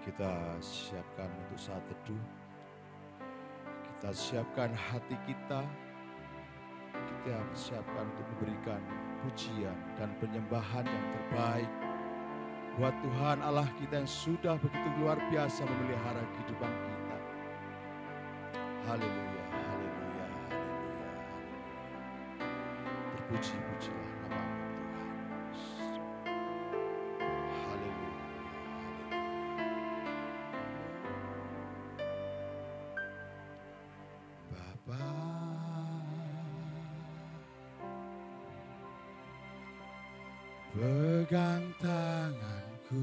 Kita siapkan untuk saat teduh. Kita siapkan hati kita. Kita siapkan untuk memberikan pujian dan penyembahan yang terbaik buat Tuhan Allah kita yang sudah begitu luar biasa memelihara kehidupan kita. Haleluya, haleluya, haleluya. Terpuji-pujilah nama Tuhan. Haleluya, haleluya. Bapa, pegang tanganku,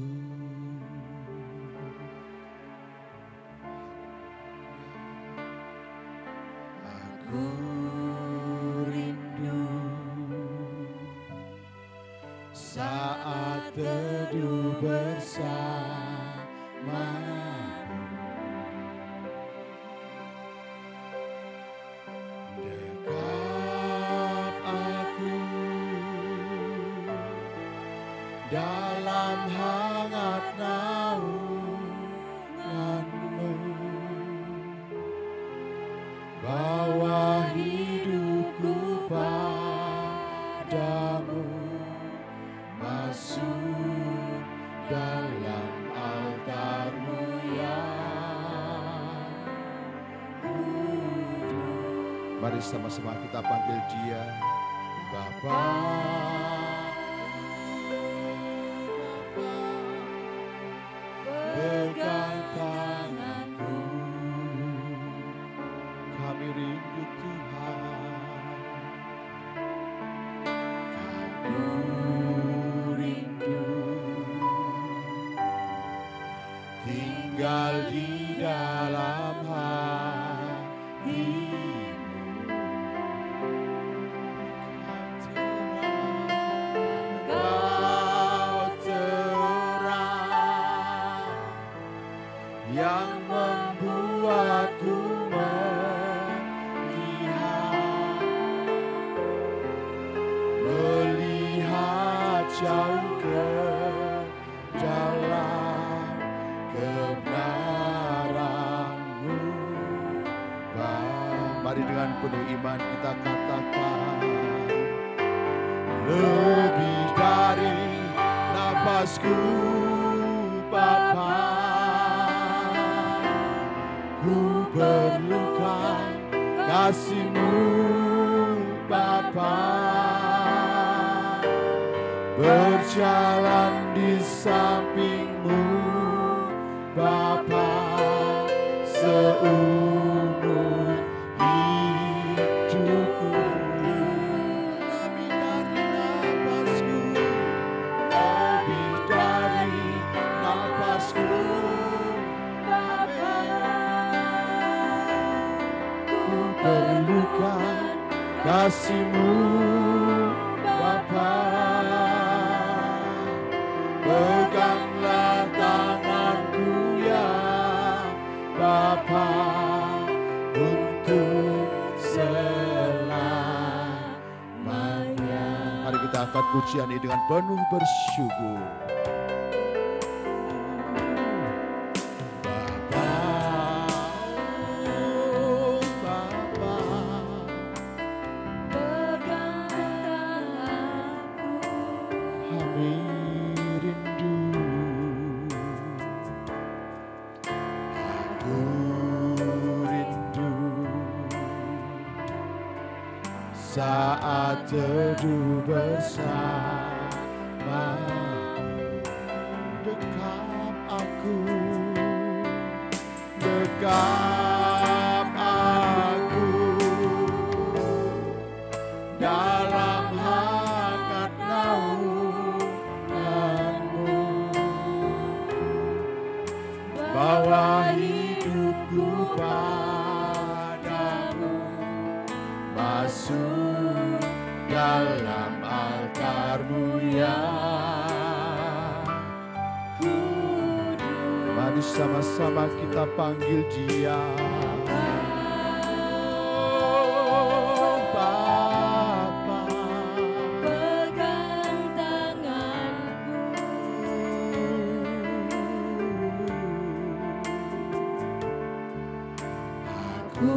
aku rindu saat teduh bersamamu. Dekap aku dalam hangat naunganmu, bawa hidupku padamu, masuk dalam altarmu yang kudus. Mari sama-sama kita panggil Dia, Bapa. Pegang tanganku, kami rindu Tuhan. Aku rindu tinggal di dalam hatimu. Kau terang yang membuatku melihat jauh ke dalam kebenaran-Mu. Mari dengan penuh iman kita katakan, lebih dari nafasku Bapa, ku perlukan kasih-Mu Bapa, berjalan di samping-Mu Bapa, seumur hidupku. Lebih dari nafasku, lebih dari nafasku Bapa, ku perlukan kasih-Mu Bapa. Peganglah tanganku ya Bapa, untuk selamanya. Mari kita angkat pujian ini dengan penuh bersyukur. Saat teduh bersama, dekap aku, dekap aku dalam hangat naungan-Mu, bawa hidupku padamu, masuk dalam altar-Mu yang kudus. Mari sama-sama kita panggil Dia. Oh, Bapa, pegang tanganku, ku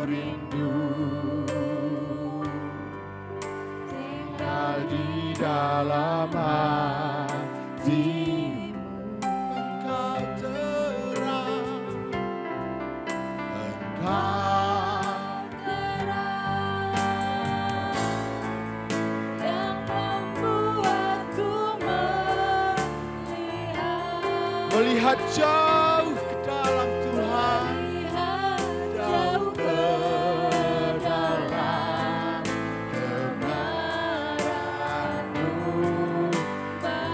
rindu tinggal di dalam hatimu. Engkau terang, Engkau terang yang membuatku melihat jauh ke dalam Tuhan, jauh ke dalam kebenaran-Mu.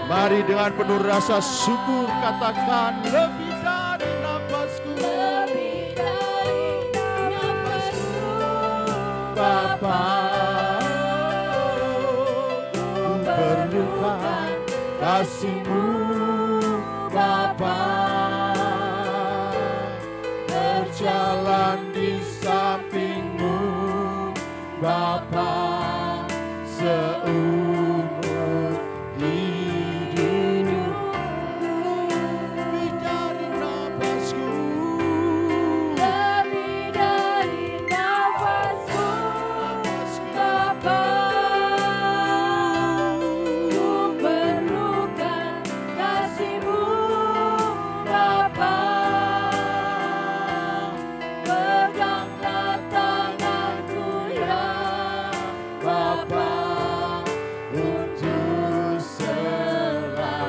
Mari dengan penuh rasa syukur katakan, lebih dari nafasku, lebih dari nafasku, Bapa, ku perlukan kasih-Mu, Bapa. Berjalan di samping-Mu, Bapa, seumur hidup. Lebih dari nafasku, lebih dari nafasku, Bapa. Ku perlukan kasih-Mu, Bapa. Peganglah tanganku ya Bapa, untuk selamanya.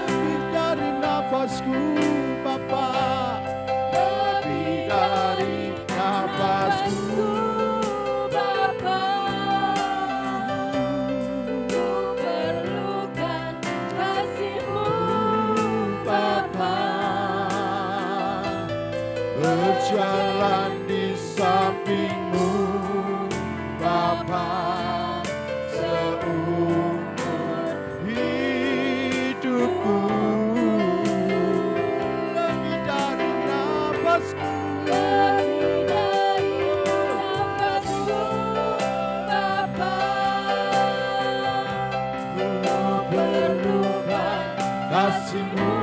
Lebih dari nafasku, Bapa, lebih dari nafasku, Bapa. Ku perlukan kasih-Mu, Bapa. Berjalan di samping-Mu, Bapa, seumur hidupku. Lebih dari nafasku, lebih dari nafasku, Bapa. ku perlukan kasih-Mu,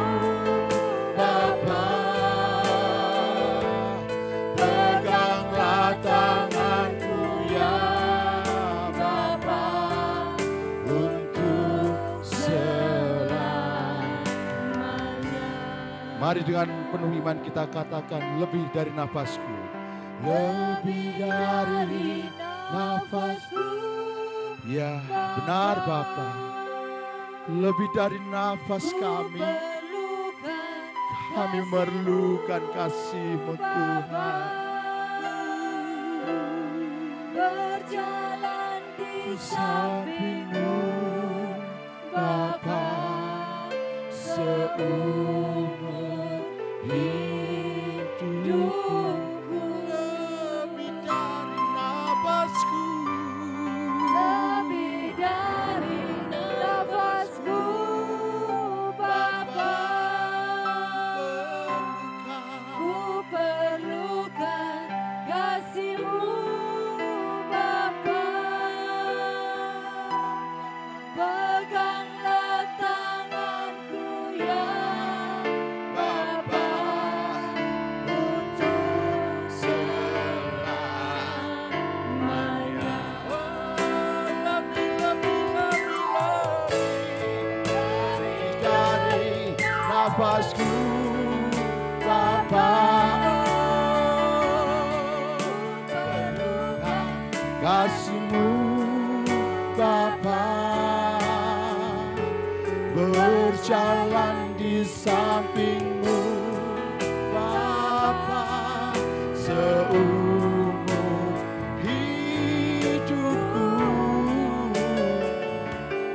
Bapa. Peganglah tanganku ya Bapa, untuk selamanya. Mari dengan penuh iman kita katakan, lebih dari nafasku, lebih dari nafasku. Ya, benar Bapa. Lebih dari nafas kami, kami memerlukan kasih-Mu Tuhan. Berjalan di Samping-Mu, Bapa, seumur hidupku. Lebih dari nafasku, lebih dari nafasku, Bapa. Ku perlukan kasih-Mu, Bapa. Peganglah tanganku ya Bapa, untuk selamanya. Lebih dari nafasku, Bapa. Perlukan kasih-Mu, Bapa. Berjalan di samping-Mu, Bapa, seumur hidupku.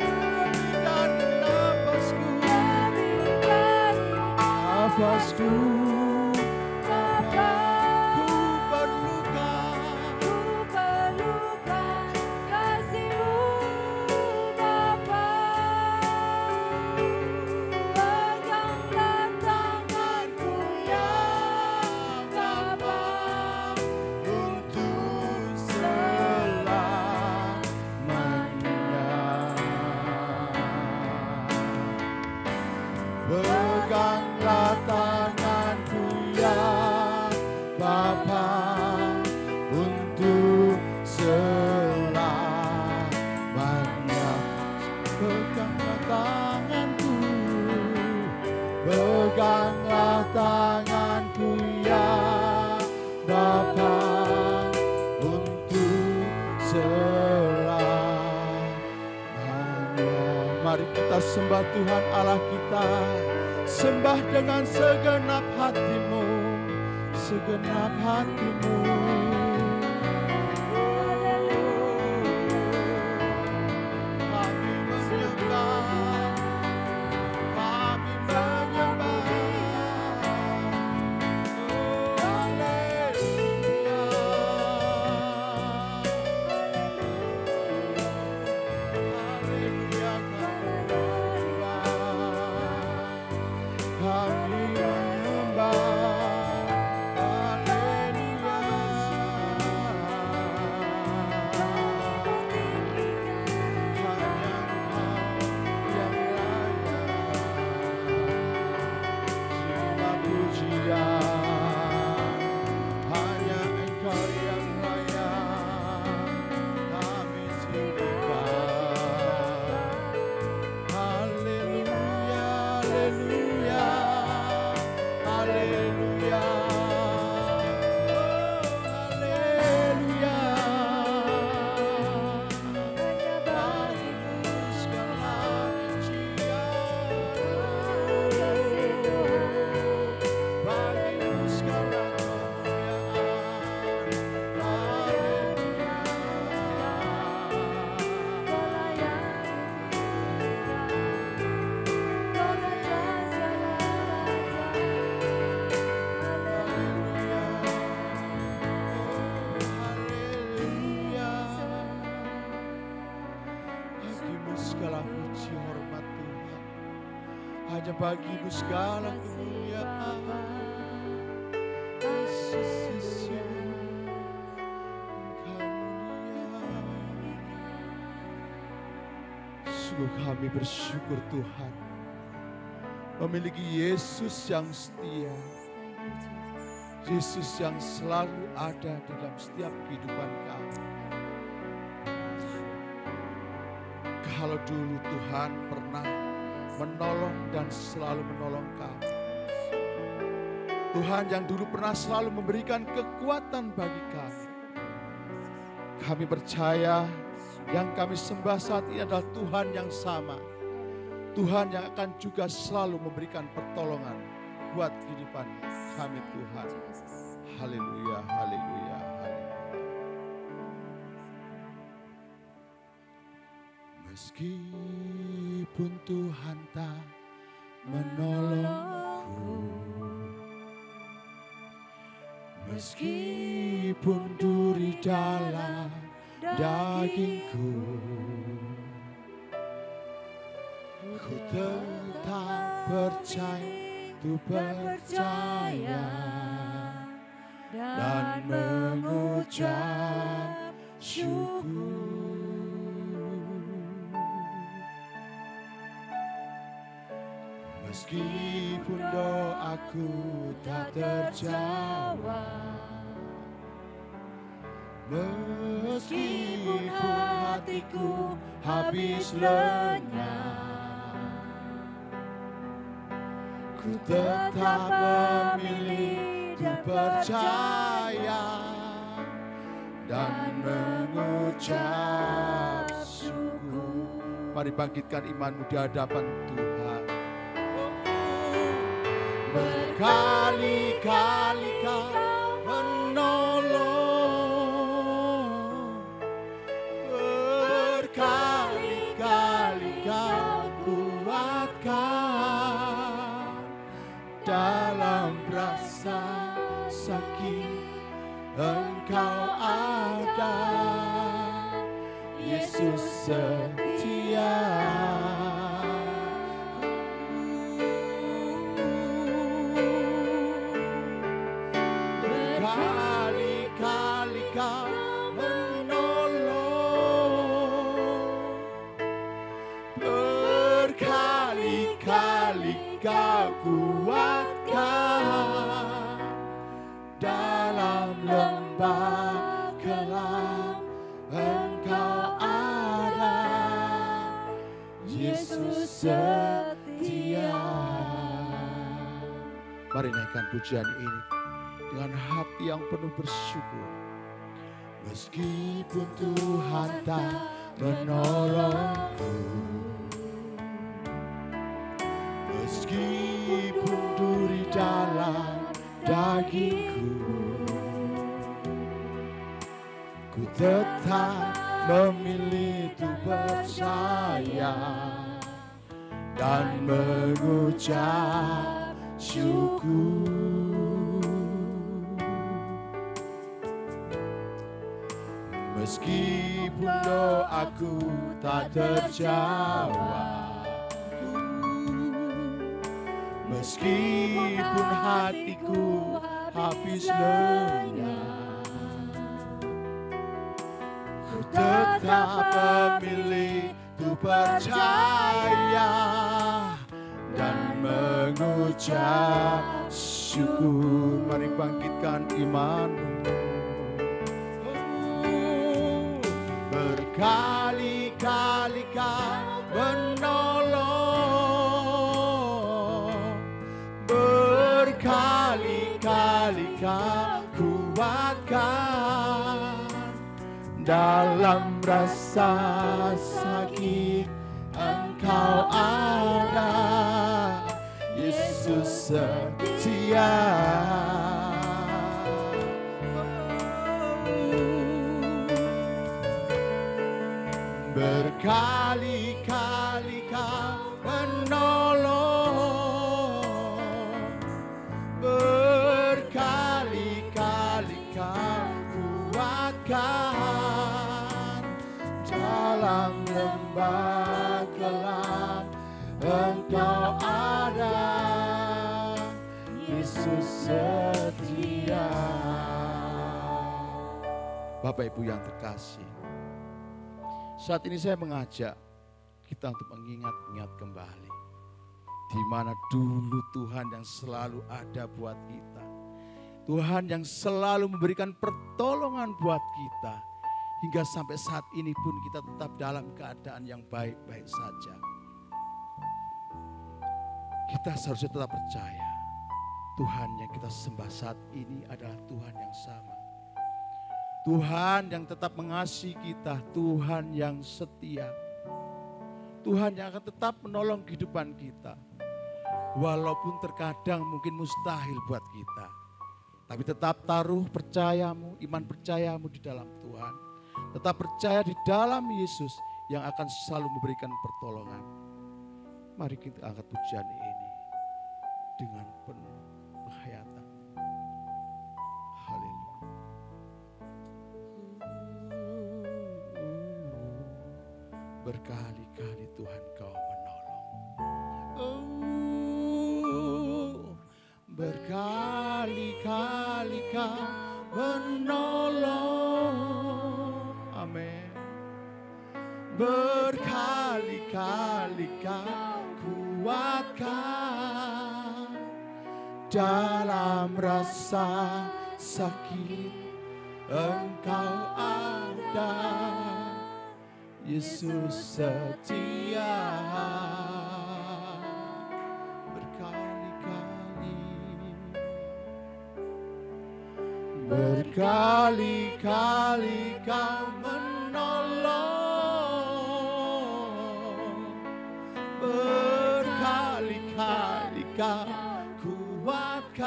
Lebih dari nafasku, nafasku, Bapa. ku perlukan. Ku perlukan kasih-Mu, Bapa. Peganglah tanganku ya Bapa. Untuk selamanya. Peganglah tanganku ya tanganku, peganglah tanganku ya Bapa, untuk selamanya. Mari kita sembah Tuhan Allah kita, sembah dengan segenap hatimu, segenap hatimu. Kami menyembah, kami menyembah. Oh, haleluya. Haleluya, haleluya. Kami menyembah. Hanya bagimu segala kemuliaan, Yesus, Yesus, Engkau mulia. Sungguh kami bersyukur Tuhan, memiliki Yesus yang setia, Yesus yang selalu ada dalam setiap kehidupan kami. Kalau dulu Tuhan pernah menolong dan selalu menolong kami. Tuhan yang dulu pernah selalu memberikan kekuatan bagi kami. Kami percaya yang kami sembah saat ini adalah Tuhan yang sama. Tuhan yang akan juga selalu memberikan pertolongan buat kehidupan kami Tuhan. Haleluya, haleluya, haleluya. Meskipun Tuhan tak menolongku, meskipun duri dalam dagingku, ku tetap percaya dan mengucap syukur. Meskipun doaku tak terjawab, meskipun hatiku habis lenyap, ku tetap memilih untuk percaya dan mengucap syukur. Mari bangkitkan imanmu di hadapan Tuhan. Berkali-kali Kau menolong, berkali-kali Kau kuatkan dalam rasa sakit. Engkau ada, Yesus setia. Berkali-kali Kau menolong, berkali-kali Kau kuatkan dalam lembah gelap. Engkau ada, Yesus Yesus setia. Mari naikkan pujian ini dengan hati yang penuh bersyukur. Meskipun Tuhan tak menolongku, meskipun duri dalam dagingku, ku tetap memilih untuk percaya dan mengucap syukur. Meskipun doaku tak terjawab, meskipun hatiku habis lenyap, ku tetap memilih untuk percaya dan mengucap syukur. Mari bangkitkan imanmu. Berkali-kali Kau menolong, berkali-kali Kau kuatkan. Dalam rasa sakit Engkau ada, Yesus setia. Berkali-kali Kau menolong, berkali-kali Kau kuatkan. Dalam lembah gelap Engkau ada, Yesus setia. Bapak Ibu yang terkasih, saat ini saya mengajak kita untuk mengingat-ingat kembali di mana dulu Tuhan yang selalu ada buat kita. Tuhan yang selalu memberikan pertolongan buat kita. Hingga sampai saat ini pun kita tetap dalam keadaan yang baik-baik saja. Kita seharusnya tetap percaya Tuhan yang kita sembah saat ini adalah Tuhan yang sama. Tuhan yang tetap mengasihi kita, Tuhan yang setia. Tuhan yang akan tetap menolong kehidupan kita. Walaupun terkadang mungkin mustahil buat kita. Tapi tetap taruh percayamu, iman percayamu di dalam Tuhan. Tetap percaya di dalam Yesus yang akan selalu memberikan pertolongan. Mari kita angkat pujian ini dengan penuh penghayatan. Haleluya. Berkali-kali Tuhan Kau menolong. Berkali-kali Kau menolong. Amin. Berkali-kali Kau kuatkan. Dalam rasa sakit Engkau ada, Yesus setia. Berkali-kali Kau menolong, berkali-kali Kau kuatkan.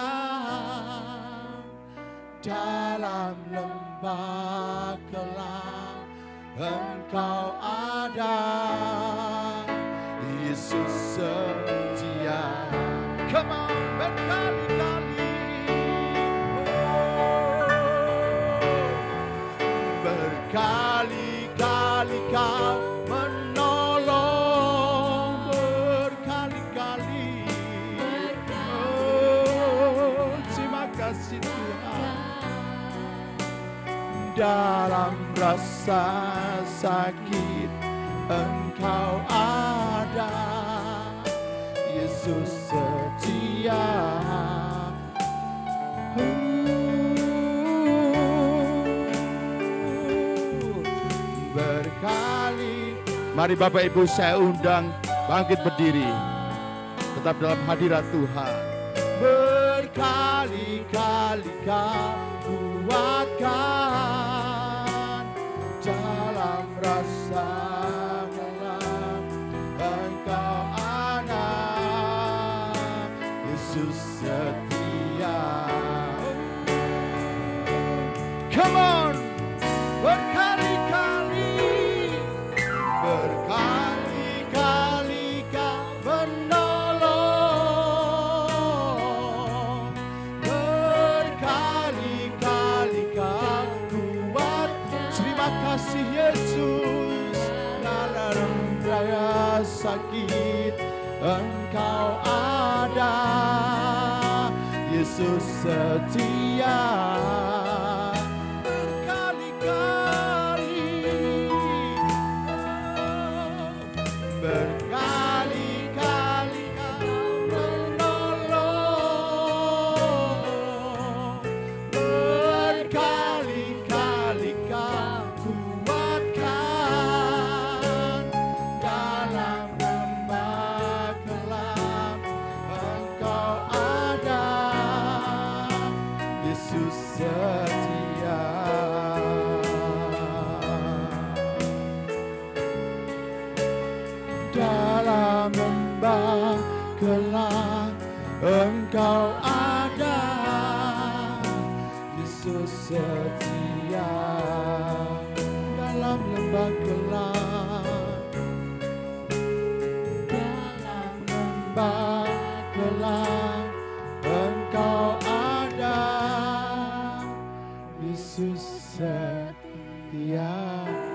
Dalam lembah gelap Engkau ada, Yesus setia. Come on, berkali-kali. Berkali-kali Kau menolong, berkali-kali. Oh, terima kasih Tuhan. Dalam rasa sakit Engkau ada, Yesus setia. Berkali, mari Bapak Ibu saya undang Bangkit berdiri, tetap dalam hadirat Tuhan. Berkali-kali kau kuatkan dalam rasa lelah, Engkau anak Yesus setia. Come on, berkali-kali kau menolong, berkali-kali kau kuat. Terima kasih Yesus, dalam raya sakit Engkau ada, Yesus setia. Berkali-kali kau menolong, berkali-kali kau kuatkan dalam lembah gelap, Engkau ada, Yesus setia. Dalam lembah gelap Engkau ada, Yesus setia. Dalam lembah gelap, dalam lembah gelap Engkau ada, Yesus setia.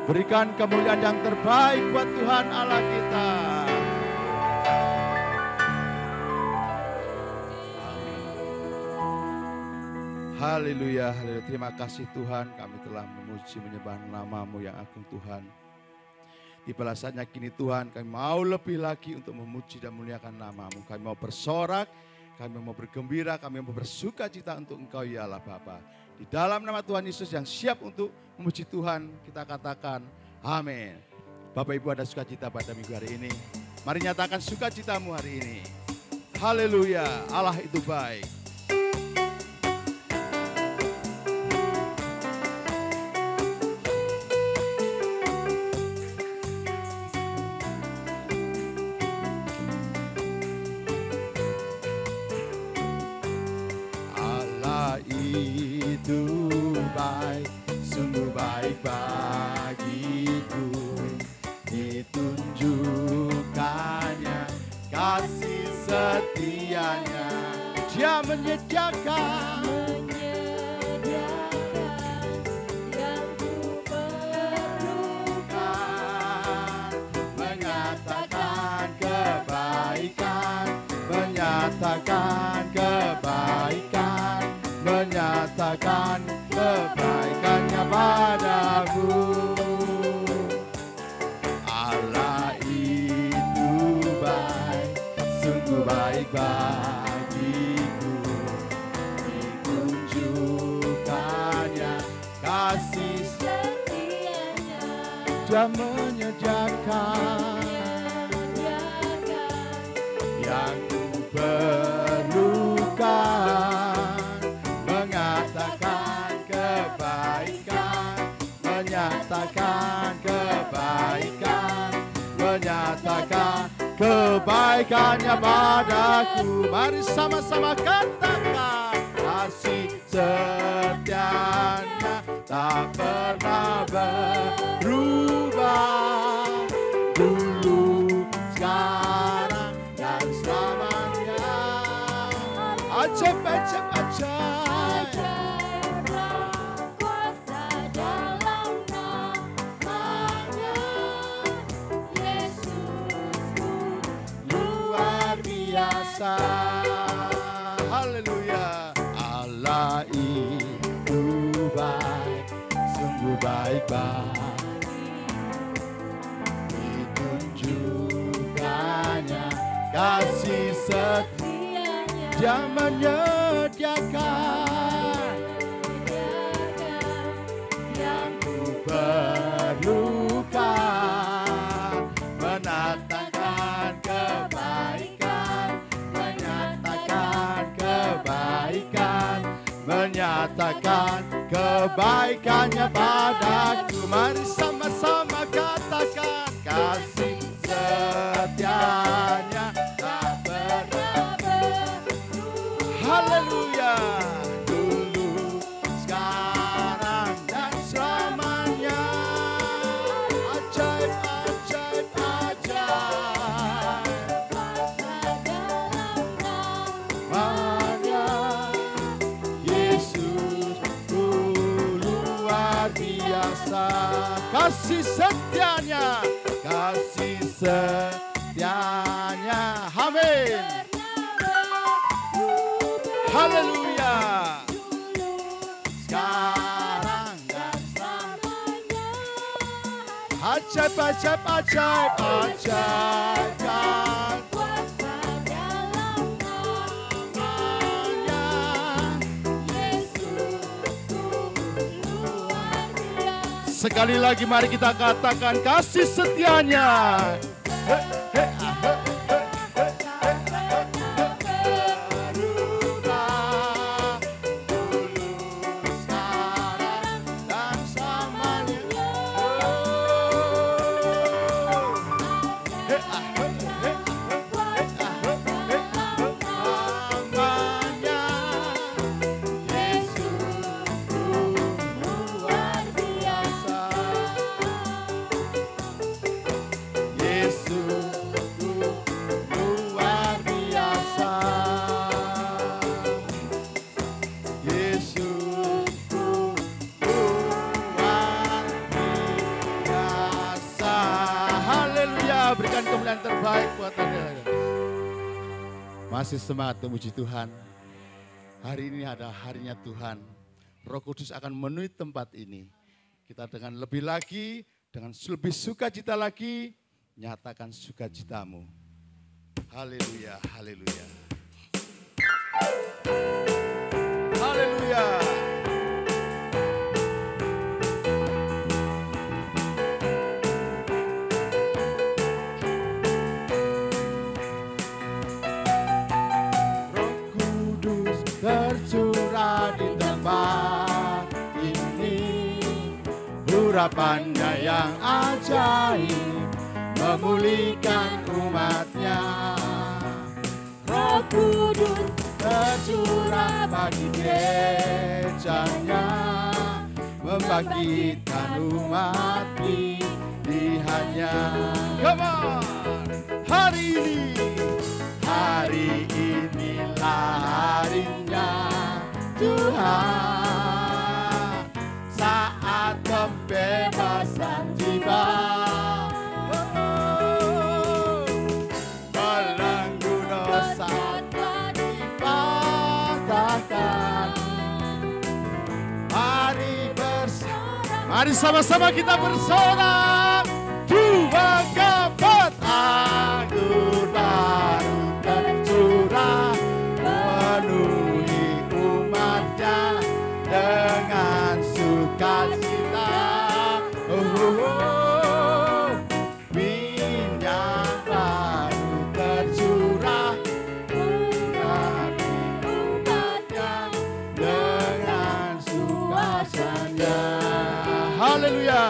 Berikan kemuliaan yang terbaik buat Tuhan Allah kita. Haleluya, haleluya. Terima kasih Tuhan, kami telah memuji menyembah nama-Mu yang agung Tuhan. Di saatnya kini Tuhan, kami mau lebih lagi untuk memuji dan memuliakan nama-Mu. Kami mau bersorak, kami mau bergembira, kami mau bersuka cita untuk Engkau ya Allah Bapa. Di dalam nama Tuhan Yesus yang siap untuk memuji Tuhan, kita katakan amin. Bapak Ibu ada sukacita pada minggu hari ini. Mari nyatakan sukacitamu hari ini. Haleluya, Allah itu baik. Allah itu baik, sungguh baik bagiku. Ditunjukkannya kasih setianya, Dia menyediakan yang ku perlukan, menyatakan kebaikan, menyatakan kebaikan, menyatakan kebaikannya padamu. Allah itu baik, sungguh baik bagiku. Ditunjukkannya kasih setianya, Dia menyediakan yang ku perlukan, mengatakan kebaikan, menyatakan kebaikan, menyatakan kebaikannya padaku. Mari sama-sama katakan, kasih setianya tak pernah berubah, dulu, sekarang, dan selamanya. Ajaib, ajaib, ajaib. kuasa dalam namanya, Yesusku Luar biasa. Haleluya. Allah itu baik, sungguh baik ditunjukkannya kasih setianya, Dia menyediakan yang ku perlukan, menatakan nyatakan kebaikannya padaku. Mari sama-sama katakan kasih setianya tak pernah berhenti. Haleluya. Dulu, sekarang dan selamanya. Ajaib, ajaib, ajaib. Namanya Yesus luar biasa. Kasih setianya, kasih setianya. Amin. Haleluya. Sekarang dan selamanya. Ajaib, ajaib, ajaib, ajaib. Kuasa dalam Namanya Yesus luar biasa. sekali lagi mari kita katakan kasih setianya. Berikan kemuliaan terbaik buat Anda. Masih semangat memuji Tuhan. Hari ini ada harinya Tuhan. Roh Kudus akan memenuhi tempat ini. Kita dengan lebih lagi, dengan lebih sukacita lagi, nyatakan sukacitamu. Haleluya, haleluya. Haleluya. Tercurah di tempat ini, urapannya yang ajaib memulihkan umatnya. Roh Kudus tercurah bagi gerejanya, membangkitkan umat pilihannya. Come on, hari inilah harinya Tuhan, saat pembebasan tiba. Belenggu dosa dipatahkan. Mari sama-sama kita bersorak. Tuhan dapat anggur baru tercurah, penuhi umatnya dengan sukacita. Minyak baru tercurah, penuhi umatnya dengan sukacita. Haleluya.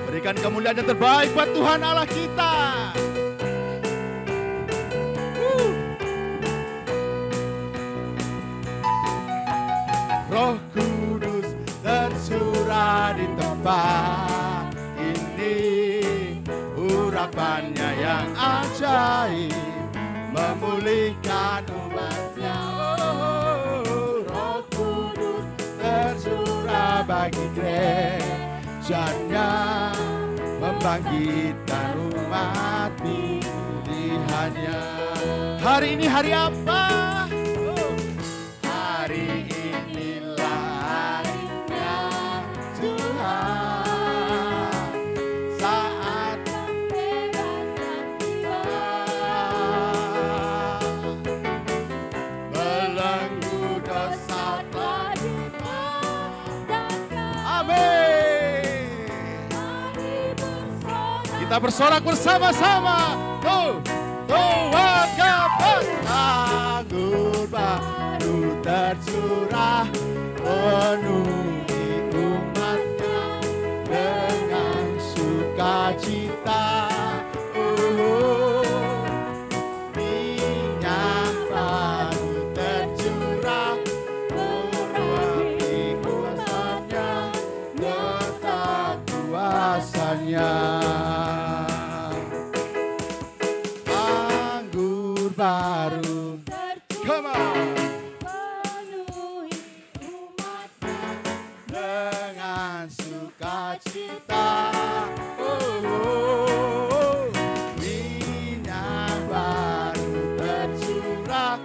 Berikan kemuliaan yang terbaik buat Tuhan Allah kita. Roh Kudus tercurah di tempat ini, urapannya yang ajaib memulihkan umatnya. Roh Kudus tercurah bagi gerejanya, membangkitkan umat pilihannya. Hari ini hari apa? Hari inilah harinya Tuhan, saat pembebasan tiba. Belenggu dosa telah dipatahkan. Amin. Kita bersorak bersama-sama. Tuhan dapat anggur baru tercurah, tercurah penuhi umatnya dengan sukacita. Minyak baru tercurah menerangi kuasanya, letak kuasanya. Anggur baru, come on, penuhi umatnya dengan sukacita. Minyak baru tercurah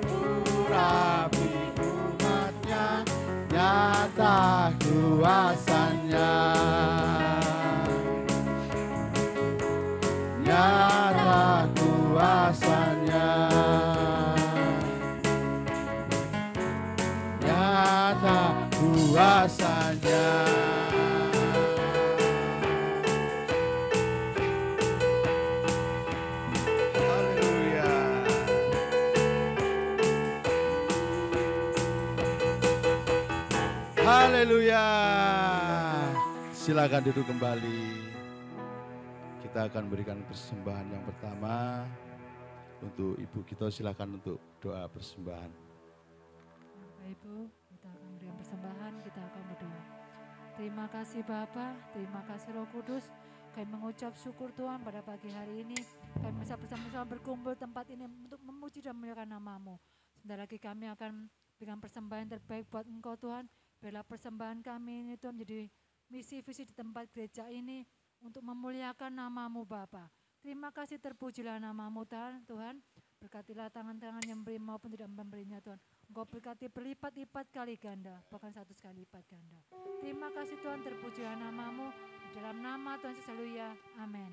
urapi umatnya, nyata kuasanya, nyata kuasanya, nyata kuasanya. Haleluya. Haleluya. Silakan duduk kembali. Kita akan berikan persembahan yang pertama untuk Ibu Gito. Silakan untuk doa persembahan. Bapak Ibu, kita akan berikan persembahan, kita akan berdoa. Terima kasih Bapa, terima kasih Roh Kudus. Kami mengucap syukur Tuhan pada pagi hari ini. Kami bisa bersama-sama berkumpul tempat ini untuk memuji dan memuliakan nama-Mu. Sebentar lagi kami akan berikan persembahan yang terbaik buat Engkau Tuhan. Biarlah persembahan kami ini Tuhan menjadi misi-visi di tempat gereja ini untuk memuliakan nama-Mu Bapa. Terima kasih, terpujilah nama-Mu Tuhan. Berkatilah tangan-tangan yang memberi maupun tidak memberinya Tuhan. Engkau berkati berlipat-lipat kali ganda, bahkan 100 kali lipat ganda. Terima kasih Tuhan, terpujilah nama-Mu. Di dalam nama Tuhan Yesus, haleluya. Amin.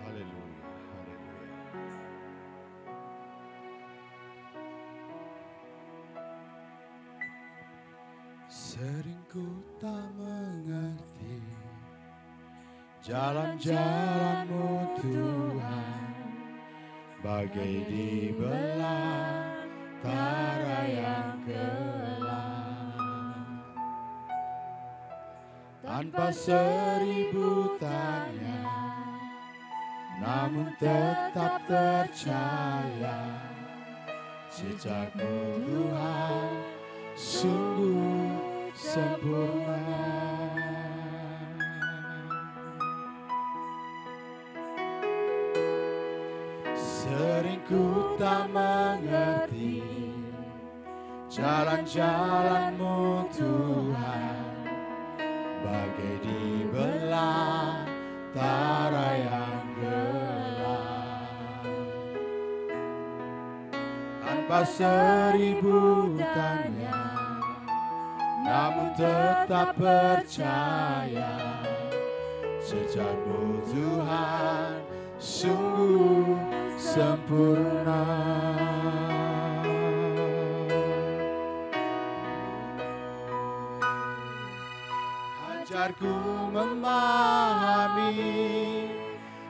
Haleluya, haleluya. Sering ku tak mengerti jalan-jalan-Mu Tuhan, bagai di belantara yang gelap. Tanpa seribu tanya, namun tetap percaya, jejak-Mu Tuhan sungguh sempurna. Sering ku tak mengerti jalan-jalan-Mu Tuhan, bagai di belantara yang gelap. Tanpa seribu tanya, namun tetap percaya, jejak-Mu Tuhan sungguh sempurna. Ajarku memahami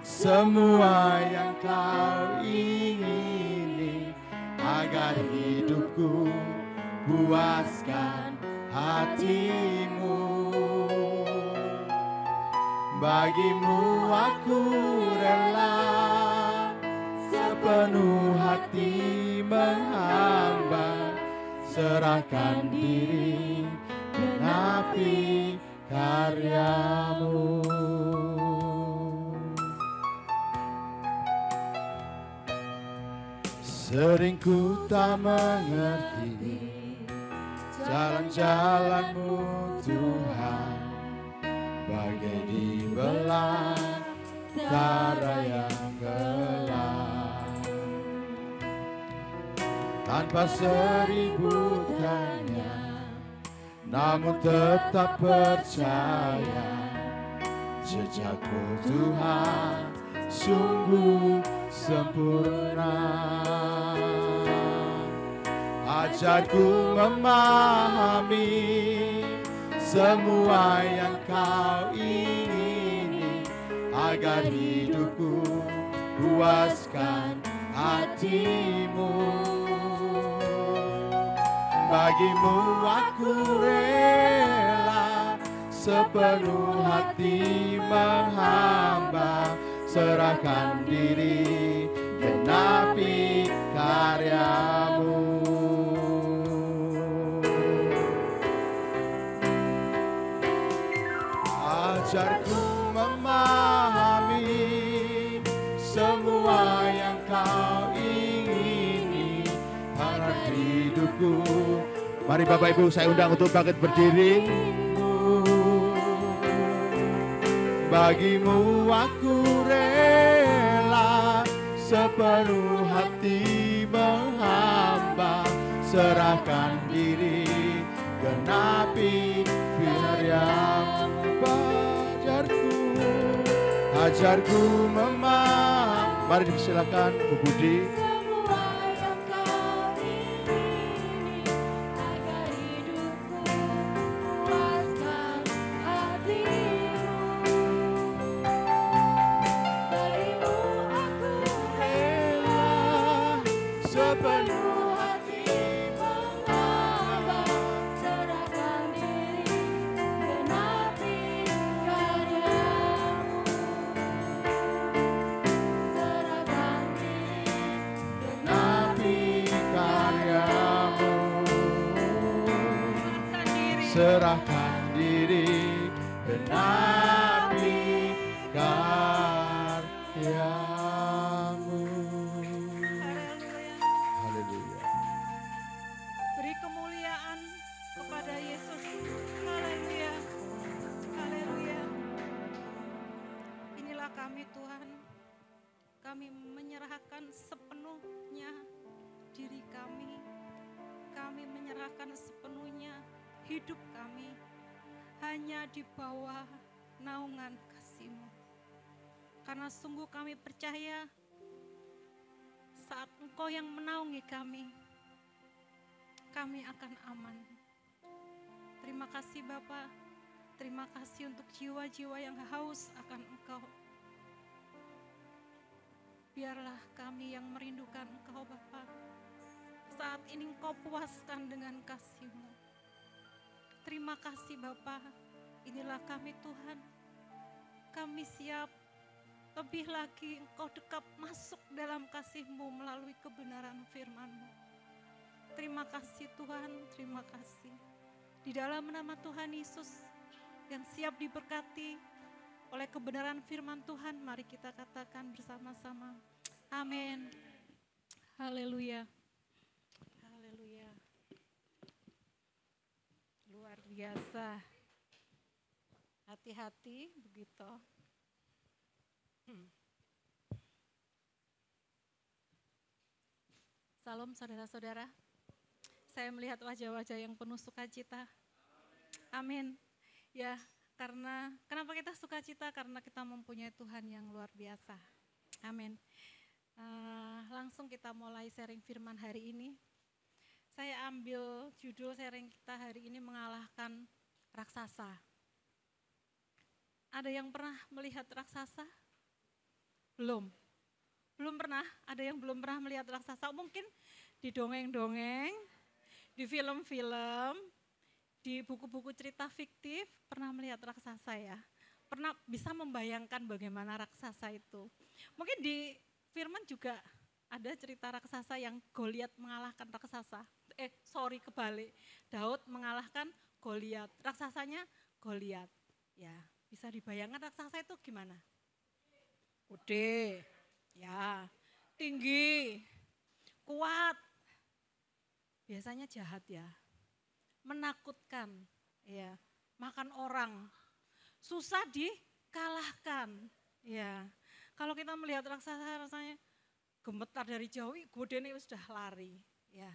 semua yang Kau ingini, agar hidupku puaskan hati-Mu. Bagi-Mu aku rela sepenuh hati menghamba, serahkan diri genapi karya-Mu. Sering ku tak mengerti jalan-jalan-Mu Tuhan, bagai di belantara yang gelap. Tanpa seribu tanya, namun tetap percaya, jejak-Mu Tuhan sungguh sempurna. Ajarku memahami semua yang kau ingini, agar hidupku puaskan hatimu. Bagimu aku rela sepenuh hati menghamba, serahkan diri genapi karyamu. Ajarku memahami semua yang kau ingini, harap hidupku. Mari Bapak Ibu saya undang untuk bangkit berdiri. Bagimu aku rela sepenuh hati menghamba, serahkan diri genapi firman-Mu. Ajarku memahami. Mari dipersilakan Bu Budi. Serahkan diri genapi karyamu. Haleluya. Beri kemuliaan kepada Yesus. Haleluya. Haleluya. Inilah kami Tuhan. Kami menyerahkan sepenuhnya diri kami. Kami menyerahkan sepenuhnya hidup kami hanya di bawah naungan kasih-Mu. Karena sungguh kami percaya saat Engkau yang menaungi kami akan aman. Terima kasih Bapa, terima kasih untuk jiwa-jiwa yang haus akan Engkau. Biarlah kami yang merindukan Engkau Bapa, saat ini Engkau puaskan dengan kasih-Mu. Terima kasih Bapa, inilah kami Tuhan. Kami siap lebih lagi Engkau dekat masuk dalam kasih-Mu melalui kebenaran firman-Mu. Terima kasih Tuhan, terima kasih. Di dalam nama Tuhan Yesus yang siap diberkati oleh kebenaran firman Tuhan, mari kita katakan bersama-sama. Amin. Haleluya. Haleluya. Luar biasa. Hati-hati begitu. Salam saudara-saudara. Saya melihat wajah-wajah yang penuh sukacita. Amin. Ya, kenapa kita sukacita? Karena kita mempunyai Tuhan yang luar biasa. Amin. Langsung kita mulai sharing firman hari ini. Saya ambil judul sharing kita hari ini, mengalahkan raksasa. Ada yang pernah melihat raksasa? Belum pernah, ada yang belum pernah melihat raksasa. Mungkin di dongeng-dongeng, di film-film, di buku-buku cerita fiktif pernah melihat raksasa ya. Pernah bisa membayangkan bagaimana raksasa itu. Mungkin di firman juga ada cerita raksasa yang Goliat mengalahkan raksasa. Kebalik. Daud mengalahkan Goliat. Raksasanya Goliat. Ya, bisa dibayangkan raksasa itu gimana? Gede, ya, tinggi, kuat. Biasanya jahat ya. Menakutkan, ya, makan orang. Susah dikalahkan, ya. Kalau kita melihat raksasa rasanya gemetar dari jauh, godene sudah lari, ya.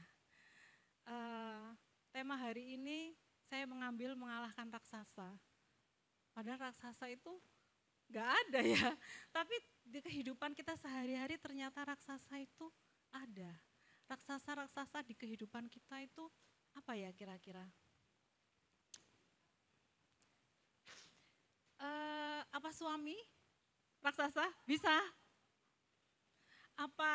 Tema hari ini saya mengambil mengalahkan raksasa. Padahal raksasa itu gak ada ya, tapi di kehidupan kita sehari-hari ternyata raksasa itu ada. raksasa-raksasa di kehidupan kita itu apa ya kira-kira? Apa suami raksasa? Bisa. Apa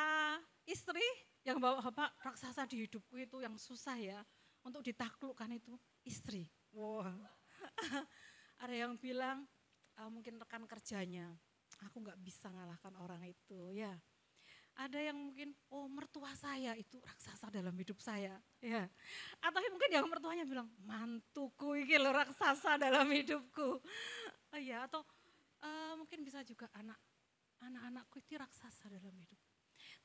istri yang bawa apa raksasa di hidupku itu yang susah ya untuk ditaklukkan itu istri. Wah. Ada yang bilang mungkin rekan kerjanya, aku nggak bisa ngalahkan orang itu ya. Ada yang mungkin, oh mertua saya itu raksasa dalam hidup saya. Ya. Atau mungkin yang mertuanya bilang, mantuku ini loh raksasa dalam hidupku. Ya, atau mungkin bisa juga anak-anakku itu raksasa dalam hidup.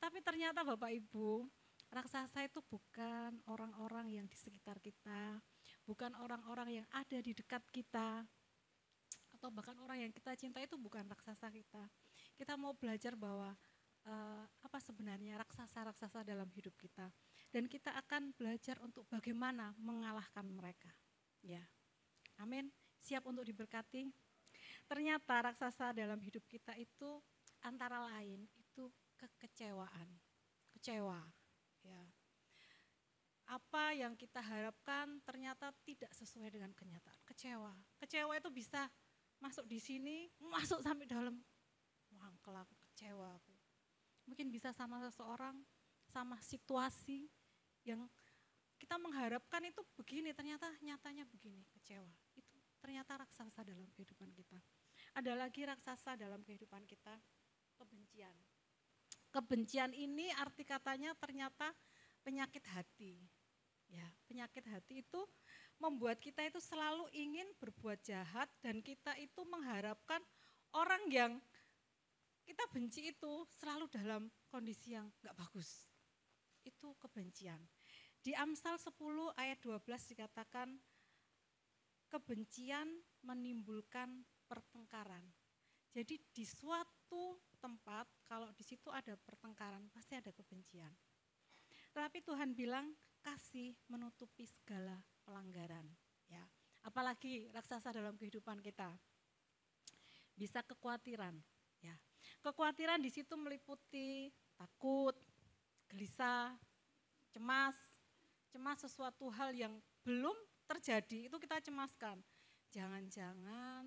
Tapi ternyata Bapak Ibu, raksasa itu bukan orang-orang yang di sekitar kita, bukan orang-orang yang ada di dekat kita, atau bahkan orang yang kita cintai itu bukan raksasa kita. Kita mau belajar bahwa apa sebenarnya raksasa-raksasa dalam hidup kita. Dan kita akan belajar untuk bagaimana mengalahkan mereka. Ya, amin. Siap untuk diberkati? Ternyata raksasa dalam hidup kita itu antara lain itu kekecewaan. Kecewa. Ya. Apa yang kita harapkan ternyata tidak sesuai dengan kenyataan. Kecewa. Kecewa itu bisa masuk di sini, masuk sampai dalam. Wangkel aku kecewa aku. Mungkin bisa sama seseorang, sama situasi yang kita mengharapkan itu begini, ternyata nyatanya begini, kecewa. Itu ternyata raksasa dalam kehidupan kita. Ada lagi raksasa dalam kehidupan kita, kebencian. Kebencian ini arti katanya ternyata penyakit hati. Ya, penyakit hati itu membuat kita itu selalu ingin berbuat jahat dan kita itu mengharapkan orang yang kita benci itu selalu dalam kondisi yang enggak bagus. Itu kebencian. Di Amsal 10 ayat 12 dikatakan, kebencian menimbulkan pertengkaran. Jadi di suatu tempat, kalau di situ ada pertengkaran, pasti ada kebencian. Tapi Tuhan bilang, kasih menutupi segala pelanggaran. Ya. Apalagi raksasa dalam kehidupan kita. Bisa kekhawatiran. Ya. Kekhawatiran di situ meliputi takut, gelisah, cemas sesuatu hal yang belum terjadi itu kita cemaskan. Jangan-jangan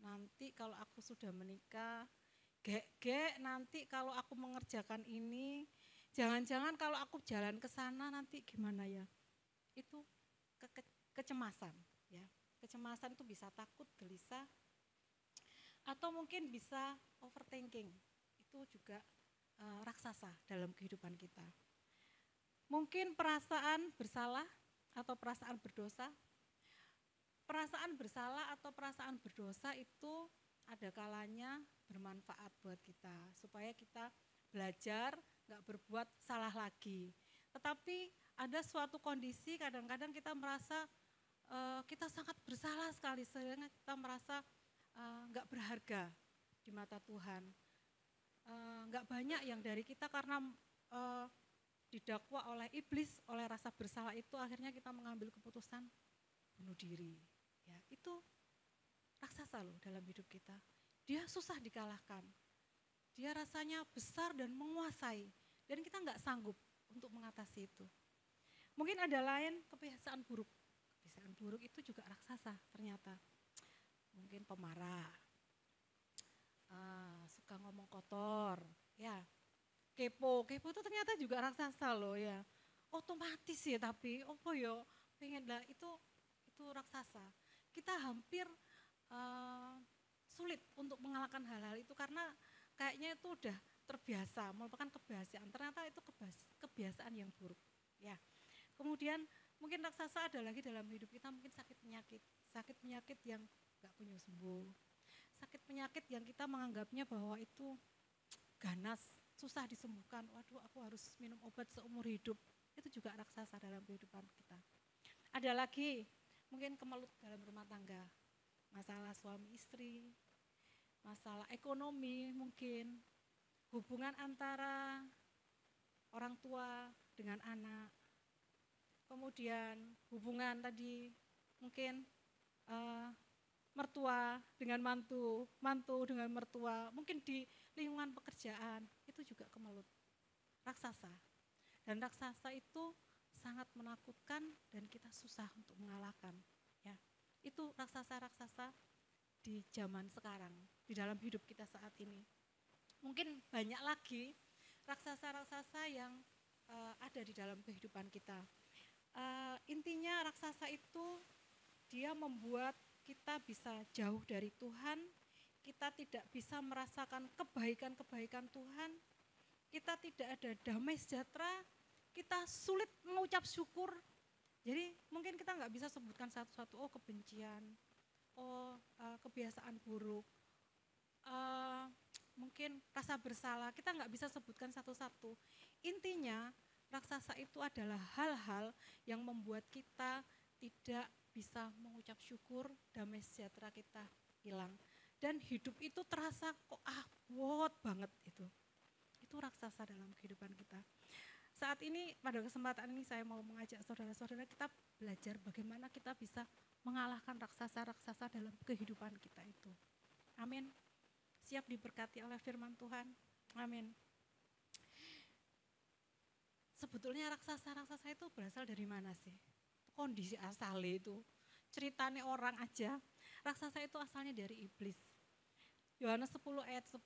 nanti kalau aku sudah menikah, nanti kalau aku mengerjakan ini, jangan-jangan kalau aku jalan ke sana nanti gimana ya? Itu kecemasan, ya. Kecemasan itu bisa takut, gelisah, atau mungkin bisa overthinking, itu juga raksasa dalam kehidupan kita. Mungkin perasaan bersalah atau perasaan berdosa. Perasaan bersalah atau perasaan berdosa itu ada kalanya bermanfaat buat kita, supaya kita belajar gak berbuat salah lagi. Tetapi ada suatu kondisi kadang-kadang kita merasa kita sangat bersalah sekali, sehingga kita merasa nggak berharga di mata Tuhan. Nggak banyak yang dari kita karena didakwa oleh iblis, oleh rasa bersalah itu akhirnya kita mengambil keputusan bunuh diri. Ya, itu raksasa loh dalam hidup kita. Dia susah dikalahkan. Dia rasanya besar dan menguasai dan kita nggak sanggup untuk mengatasi itu. Mungkin ada lain kebiasaan buruk. Kebiasaan buruk itu juga raksasa ternyata. Mungkin pemarah, suka ngomong kotor, ya, kepo itu ternyata juga raksasa loh ya, otomatis ya tapi, pengen lah itu raksasa. Kita hampir sulit untuk mengalahkan hal-hal itu karena kayaknya itu udah terbiasa, merupakan kebiasaan. Ternyata itu kebiasaan yang buruk, ya. Kemudian mungkin raksasa ada lagi dalam hidup kita, mungkin sakit penyakit yang gak punya sembuh. Sakit penyakit yang kita menganggapnya bahwa itu ganas, susah disembuhkan. Waduh, aku harus minum obat seumur hidup. Itu juga raksasa dalam kehidupan kita. Ada lagi, mungkin kemelut dalam rumah tangga. Masalah suami istri, masalah ekonomi mungkin, hubungan antara orang tua dengan anak. Kemudian hubungan tadi mungkin mertua dengan mantu dengan mertua, mungkin di lingkungan pekerjaan, itu juga kemelut, raksasa. Dan raksasa itu sangat menakutkan dan kita susah untuk mengalahkan. Ya, itu raksasa-raksasa di zaman sekarang, di dalam hidup kita saat ini. Mungkin banyak lagi raksasa-raksasa yang ada di dalam kehidupan kita. Intinya raksasa itu dia membuat kita bisa jauh dari Tuhan, kita tidak bisa merasakan kebaikan-kebaikan Tuhan, kita tidak ada damai sejahtera, kita sulit mengucap syukur. Jadi mungkin kita nggak bisa sebutkan satu-satu, oh kebencian, oh kebiasaan buruk, mungkin rasa bersalah, kita nggak bisa sebutkan satu-satu. Intinya raksasa itu adalah hal-hal yang membuat kita tidak bisa mengucap syukur, damai sejahtera kita hilang. Dan hidup itu terasa kok abot banget itu. Itu raksasa dalam kehidupan kita. Saat ini pada kesempatan ini saya mau mengajak saudara-saudara kita belajar bagaimana kita bisa mengalahkan raksasa-raksasa dalam kehidupan kita itu. Amin. Siap diberkati oleh firman Tuhan. Amin. Sebetulnya raksasa-raksasa itu berasal dari mana sih? Kondisi asalnya itu. Ceritanya orang aja. Raksasa itu asalnya dari iblis. Yohanes 10 ayat 10.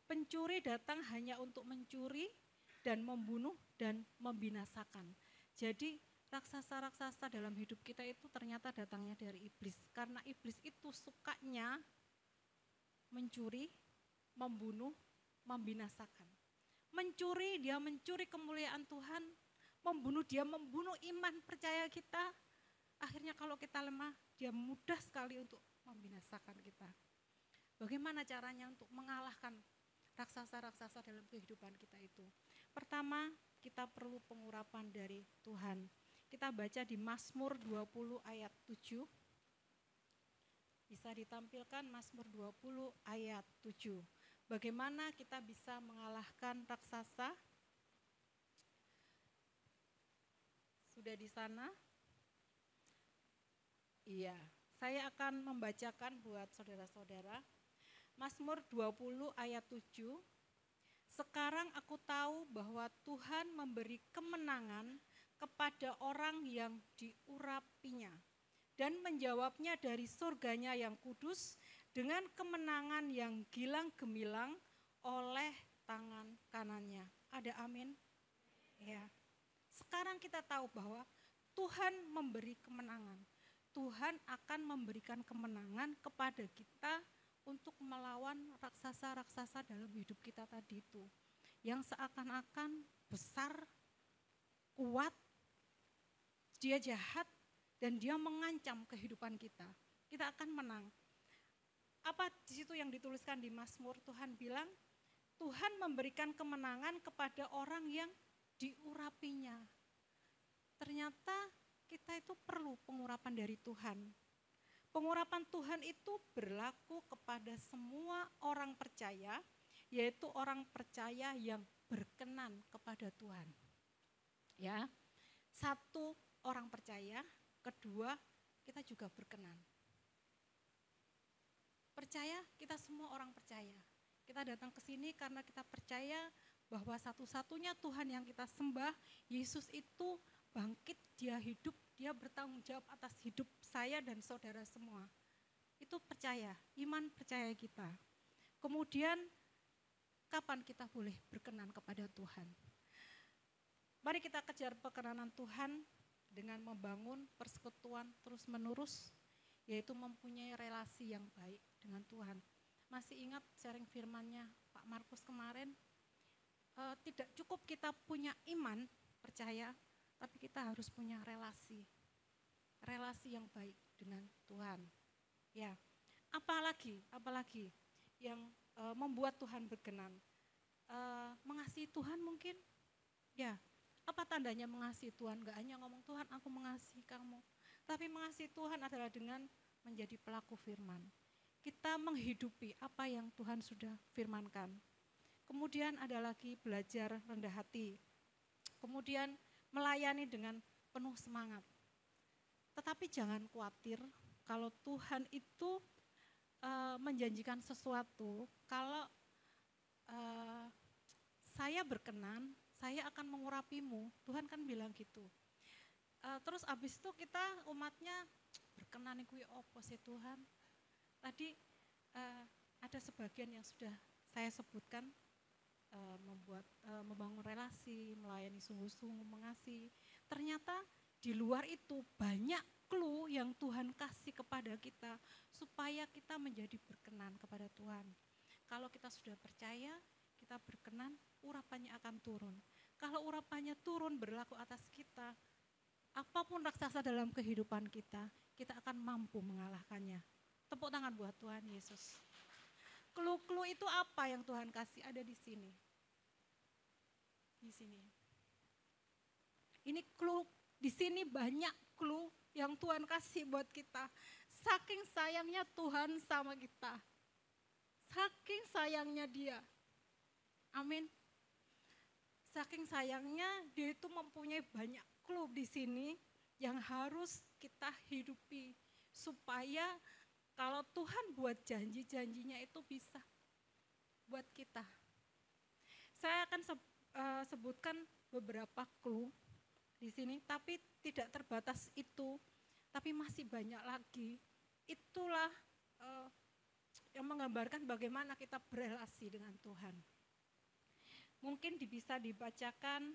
Pencuri datang hanya untuk mencuri dan membunuh dan membinasakan. Jadi raksasa-raksasa dalam hidup kita itu ternyata datangnya dari iblis. Karena iblis itu sukanya mencuri, membunuh, membinasakan. Mencuri, dia mencuri kemuliaan Tuhan. Membunuh, dia membunuh iman percaya kita. Akhirnya kalau kita lemah, dia mudah sekali untuk membinasakan kita. Bagaimana caranya untuk mengalahkan raksasa-raksasa dalam kehidupan kita itu? Pertama, kita perlu pengurapan dari Tuhan. Kita baca di Mazmur 20 ayat 7. Bisa ditampilkan Mazmur 20 ayat 7. Bagaimana kita bisa mengalahkan raksasa? Sudah di sana? Iya, saya akan membacakan buat saudara-saudara. Mazmur 20 ayat 7. Sekarang aku tahu bahwa Tuhan memberi kemenangan kepada orang yang diurapinya dan menjawabnya dari surganya yang kudus dengan kemenangan yang gilang gemilang oleh tangan kanannya. Ada amin? Ya. Sekarang kita tahu bahwa Tuhan memberi kemenangan. Tuhan akan memberikan kemenangan kepada kita untuk melawan raksasa-raksasa dalam hidup kita tadi itu. Yang seakan-akan besar, kuat, dia jahat, dan dia mengancam kehidupan kita. Kita akan menang. Apa di situ yang dituliskan di Mazmur? Tuhan bilang, Tuhan memberikan kemenangan kepada orang yang diurapinya. Ternyata kita itu perlu pengurapan dari Tuhan. Pengurapan Tuhan itu berlaku kepada semua orang percaya, yaitu orang percaya yang berkenan kepada Tuhan. Ya, satu orang percaya, kedua kita juga berkenan. Percaya, kita semua orang percaya. Kita datang ke sini karena kita percaya bahwa satu-satunya Tuhan yang kita sembah, Yesus itu bangkit, dia hidup, dia bertanggung jawab atas hidup saya dan saudara semua. Itu percaya, iman percaya kita. Kemudian kapan kita boleh berkenan kepada Tuhan? Mari kita kejar perkenanan Tuhan dengan membangun persekutuan terus menerus, yaitu mempunyai relasi yang baik dengan Tuhan. Masih ingat sharing firman-Nya Pak Markus kemarin? Tidak cukup kita punya iman, percaya, tapi kita harus punya relasi yang baik dengan Tuhan. Ya, apalagi yang membuat Tuhan berkenan? Mengasihi Tuhan mungkin? Ya, apa tandanya mengasihi Tuhan? Gak hanya ngomong Tuhan, aku mengasihi kamu, tapi mengasihi Tuhan adalah dengan menjadi pelaku firman. Kita menghidupi apa yang Tuhan sudah firmankan. Kemudian ada lagi belajar rendah hati. Kemudian melayani dengan penuh semangat. Tetapi jangan khawatir kalau Tuhan itu menjanjikan sesuatu, kalau saya berkenan, saya akan mengurapimu. Tuhan kan bilang gitu. Terus abis itu kita umatnya berkenan kuwi opo sih Tuhan. Tadi ada sebagian yang sudah saya sebutkan, membangun relasi, melayani sungguh-sungguh, mengasihi. Ternyata di luar itu banyak clue yang Tuhan kasih kepada kita supaya kita menjadi berkenan kepada Tuhan. Kalau kita sudah percaya, kita berkenan, urapannya akan turun. Kalau urapannya turun berlaku atas kita, apapun raksasa dalam kehidupan kita, kita akan mampu mengalahkannya. Tepuk tangan buat Tuhan Yesus. Clue-clue itu apa yang Tuhan kasih? Ada di sini. Di sini. Ini clue, di sini banyak clue yang Tuhan kasih buat kita. Saking sayangnya Tuhan sama kita. Saking sayangnya Dia. Amin. Saking sayangnya Dia itu mempunyai banyak clue di sini yang harus kita hidupi. Supaya kalau Tuhan buat janji-janjinya itu bisa buat kita. Saya akan sebutkan beberapa clue di sini, tapi tidak terbatas itu, tapi masih banyak lagi. Itulah yang menggambarkan bagaimana kita berelasi dengan Tuhan. Mungkin bisa dibacakan,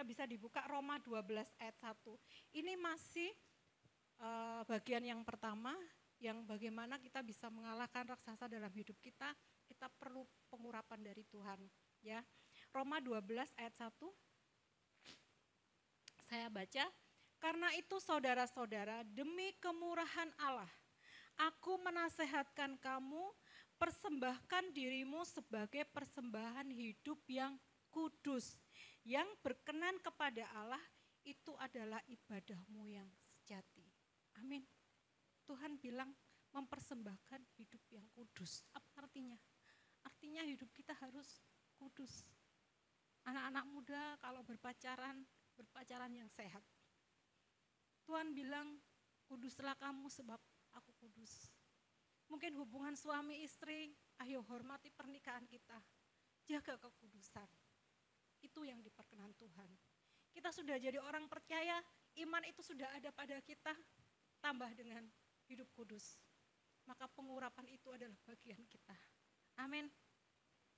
bisa dibuka Roma 12 ayat 1. Ini masih bagian yang pertama, yang bagaimana kita bisa mengalahkan raksasa dalam hidup kita perlu pengurapan dari Tuhan. Ya, Roma 12 ayat 1, saya baca, karena itu saudara-saudara, demi kemurahan Allah, aku menasehatkan kamu, persembahkan dirimu sebagai persembahan hidup yang kudus, yang berkenan kepada Allah, itu adalah ibadahmu yang sejati. Amin. Tuhan bilang mempersembahkan hidup yang kudus. Apa artinya? Artinya hidup kita harus kudus. Anak-anak muda kalau berpacaran yang sehat. Tuhan bilang, kuduslah kamu sebab aku kudus. Mungkin hubungan suami istri, ayo hormati pernikahan kita. Jaga kekudusan. Itu yang diperkenan Tuhan. Kita sudah jadi orang percaya, iman itu sudah ada pada kita, tambah dengan hidup kudus. Maka pengurapan itu adalah bagian kita. Amin.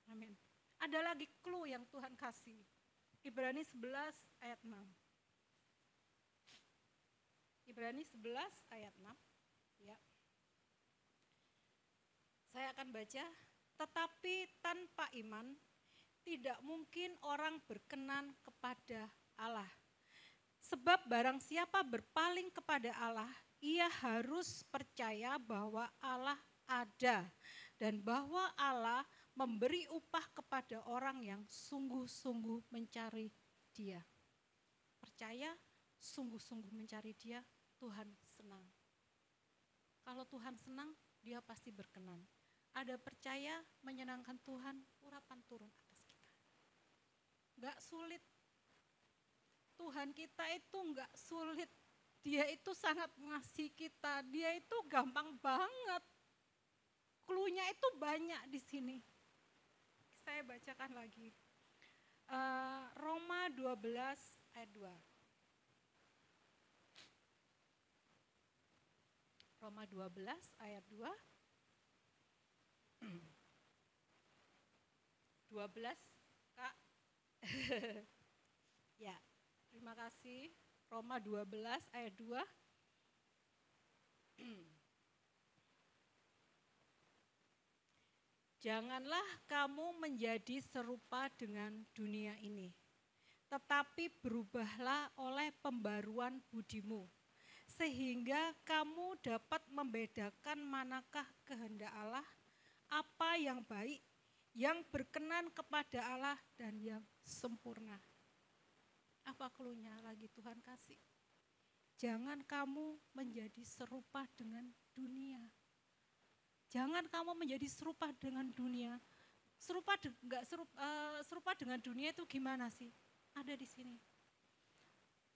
Amin. Ada lagi clue yang Tuhan kasih. Ibrani 11 ayat 6. Ibrani 11 ayat 6. Ya. Saya akan baca, tetapi tanpa iman tidak mungkin orang berkenan kepada Allah. Sebab barang siapa berpaling kepada Allah, ia harus percaya bahwa Allah ada dan bahwa Allah memberi upah kepada orang yang sungguh-sungguh mencari Dia. Percaya, sungguh-sungguh mencari Dia, Tuhan senang. Kalau Tuhan senang, Dia pasti berkenan. Ada percaya, menyenangkan Tuhan, urapan turun atas kita. Enggak sulit. Tuhan kita itu enggak sulit. Dia itu sangat mengasihi kita. Dia itu gampang banget. Cluenya itu banyak di sini. Saya bacakan lagi. Roma 12 ayat 2. Roma 12 ayat 2. 12, Kak. Ya, terima kasih. Roma 12 ayat 2. Janganlah kamu menjadi serupa dengan dunia ini, tetapi berubahlah oleh pembaruan budimu, sehingga kamu dapat membedakan manakah kehendak Allah, apa yang baik, yang berkenan kepada Allah, dan yang sempurna. Apa cluenya lagi Tuhan kasih? Jangan kamu menjadi serupa dengan dunia. Jangan kamu menjadi serupa dengan dunia. Serupa dengan dunia itu gimana sih? Ada di sini.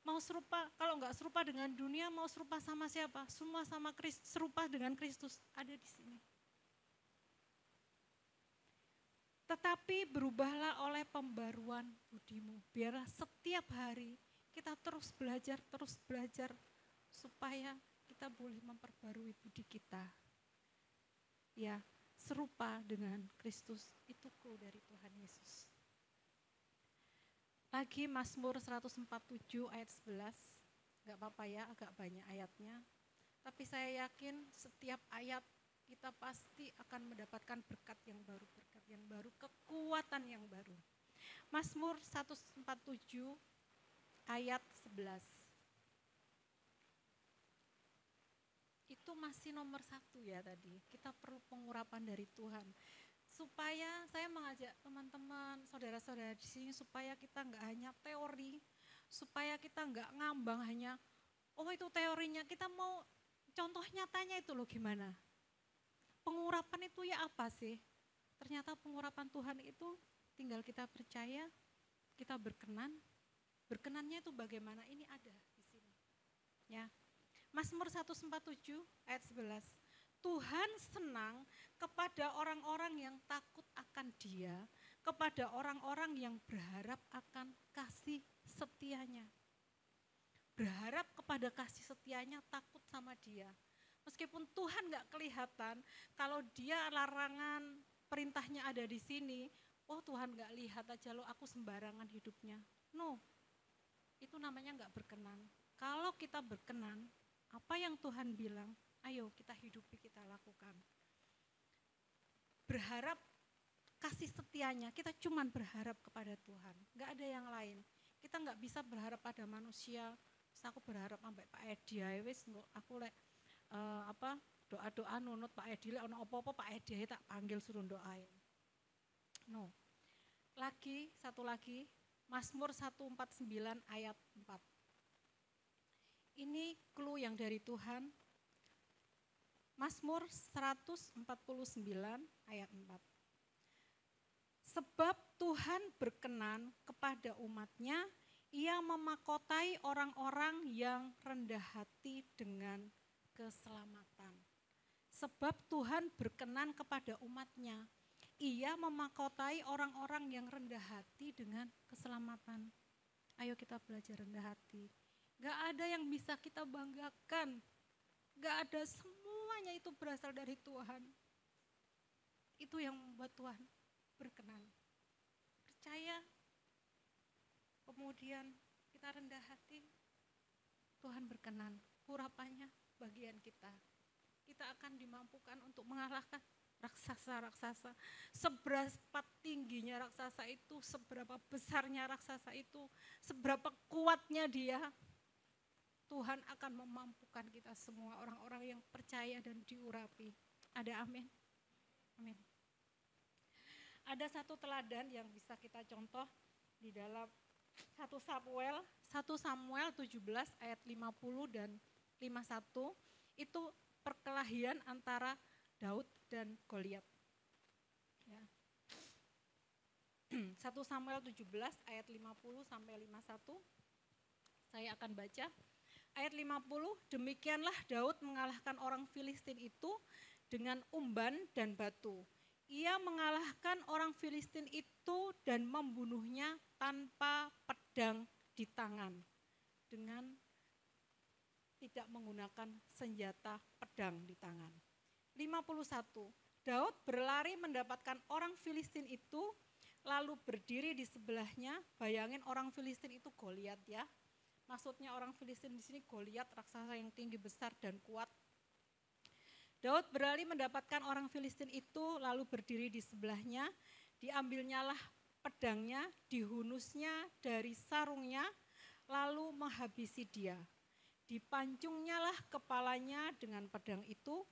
Mau serupa, kalau enggak serupa dengan dunia, mau serupa sama siapa? Semua sama Kristus, serupa dengan Kristus, ada di sini. Tetapi berubahlah oleh pembaruan budimu. Biarlah setiap hari kita terus belajar supaya kita boleh memperbarui budi kita. Ya, serupa dengan Kristus, itu clue dari Tuhan Yesus. Lagi Mazmur 147 ayat 11, enggak apa-apa ya, agak banyak ayatnya. Tapi saya yakin setiap ayat kita pasti akan mendapatkan berkat yang baru, kekuatan yang baru. Mazmur 147 ayat 11. Itu masih nomor 1 ya tadi. Kita perlu pengurapan dari Tuhan. Supaya saya mengajak teman-teman, saudara-saudara di sini supaya kita enggak hanya teori, supaya kita enggak ngambang hanya, oh itu teorinya, kita mau contoh nyatanya itu loh gimana. Pengurapan itu ya apa sih? Ternyata pengurapan Tuhan itu tinggal kita percaya, kita berkenan. Berkenannya itu bagaimana? Ini ada di sini. Ya. Mazmur 147 ayat 11. Tuhan senang kepada orang-orang yang takut akan Dia, kepada orang-orang yang berharap akan kasih setianya. Berharap kepada kasih setianya, takut sama Dia. Meskipun Tuhan gak kelihatan, kalau Dia larangan perintahnya ada di sini, oh Tuhan gak lihat aja loh aku sembarangan hidupnya. No, itu namanya gak berkenan. Kalau kita berkenan, apa yang Tuhan bilang, ayo kita hidupi, kita lakukan. Berharap kasih setianya, kita cuman berharap kepada Tuhan. Gak ada yang lain. Kita gak bisa berharap pada manusia. Terus aku berharap sampai Pak Edi, aku doa-doa nunut Pak Edi, ono apa-apa Pak Edi tak panggil suruh doain. No. Satu lagi, Mazmur 149 ayat 4. Ini clue yang dari Tuhan. Mazmur 149 ayat 4. Sebab Tuhan berkenan kepada umat-Nya, Ia memakotai orang-orang yang rendah hati dengan keselamatan. Sebab Tuhan berkenan kepada umat-Nya, Ia memakotai orang-orang yang rendah hati dengan keselamatan. Ayo kita belajar rendah hati. Gak ada yang bisa kita banggakan. Gak ada, semuanya itu berasal dari Tuhan. Itu yang membuat Tuhan berkenan. Percaya, kemudian kita rendah hati, Tuhan berkenan. Urapannya bagian kita. Kita akan dimampukan untuk mengalahkan raksasa-raksasa. Seberapa tingginya raksasa itu, seberapa besarnya raksasa itu, seberapa kuatnya dia, Tuhan akan memampukan kita semua, orang-orang yang percaya dan diurapi. Ada amin? Amin. Ada satu teladan yang bisa kita contoh di dalam 1 Samuel 17 ayat 50 dan 51, itu perkelahian antara Daud dan Goliat. Ya. 1 Samuel 17 ayat 50 sampai 51, saya akan baca. Ayat 50, demikianlah Daud mengalahkan orang Filistin itu dengan umban dan batu. Ia mengalahkan orang Filistin itu dan membunuhnya tanpa pedang di tangan, dengan tidak menggunakan senjata pedang di tangan. 51, Daud berlari mendapatkan orang Filistin itu, lalu berdiri di sebelahnya. Bayangin orang Filistin itu Goliat ya. Maksudnya orang Filistin di sini Goliat, raksasa yang tinggi besar dan kuat. Daud berlari mendapatkan orang Filistin itu, lalu berdiri di sebelahnya. Diambilnyalah pedangnya, dihunusnya dari sarungnya, lalu menghabisi dia. Dipancungnyalah kepalanya dengan pedang itu.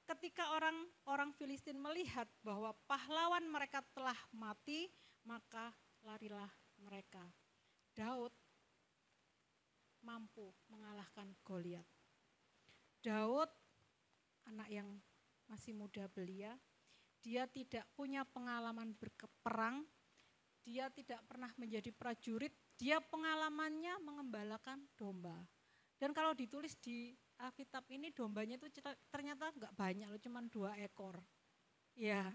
Ketika orang Filistin melihat bahwa pahlawan mereka telah mati, maka larilah mereka. Daud mampu mengalahkan Goliat. Daud, anak yang masih muda belia, dia tidak punya pengalaman berperang, dia tidak pernah menjadi prajurit, dia pengalamannya mengembalakan domba. Dan kalau ditulis di Alkitab ini, dombanya itu ternyata enggak banyak loh, cuma 2 ekor. Ya,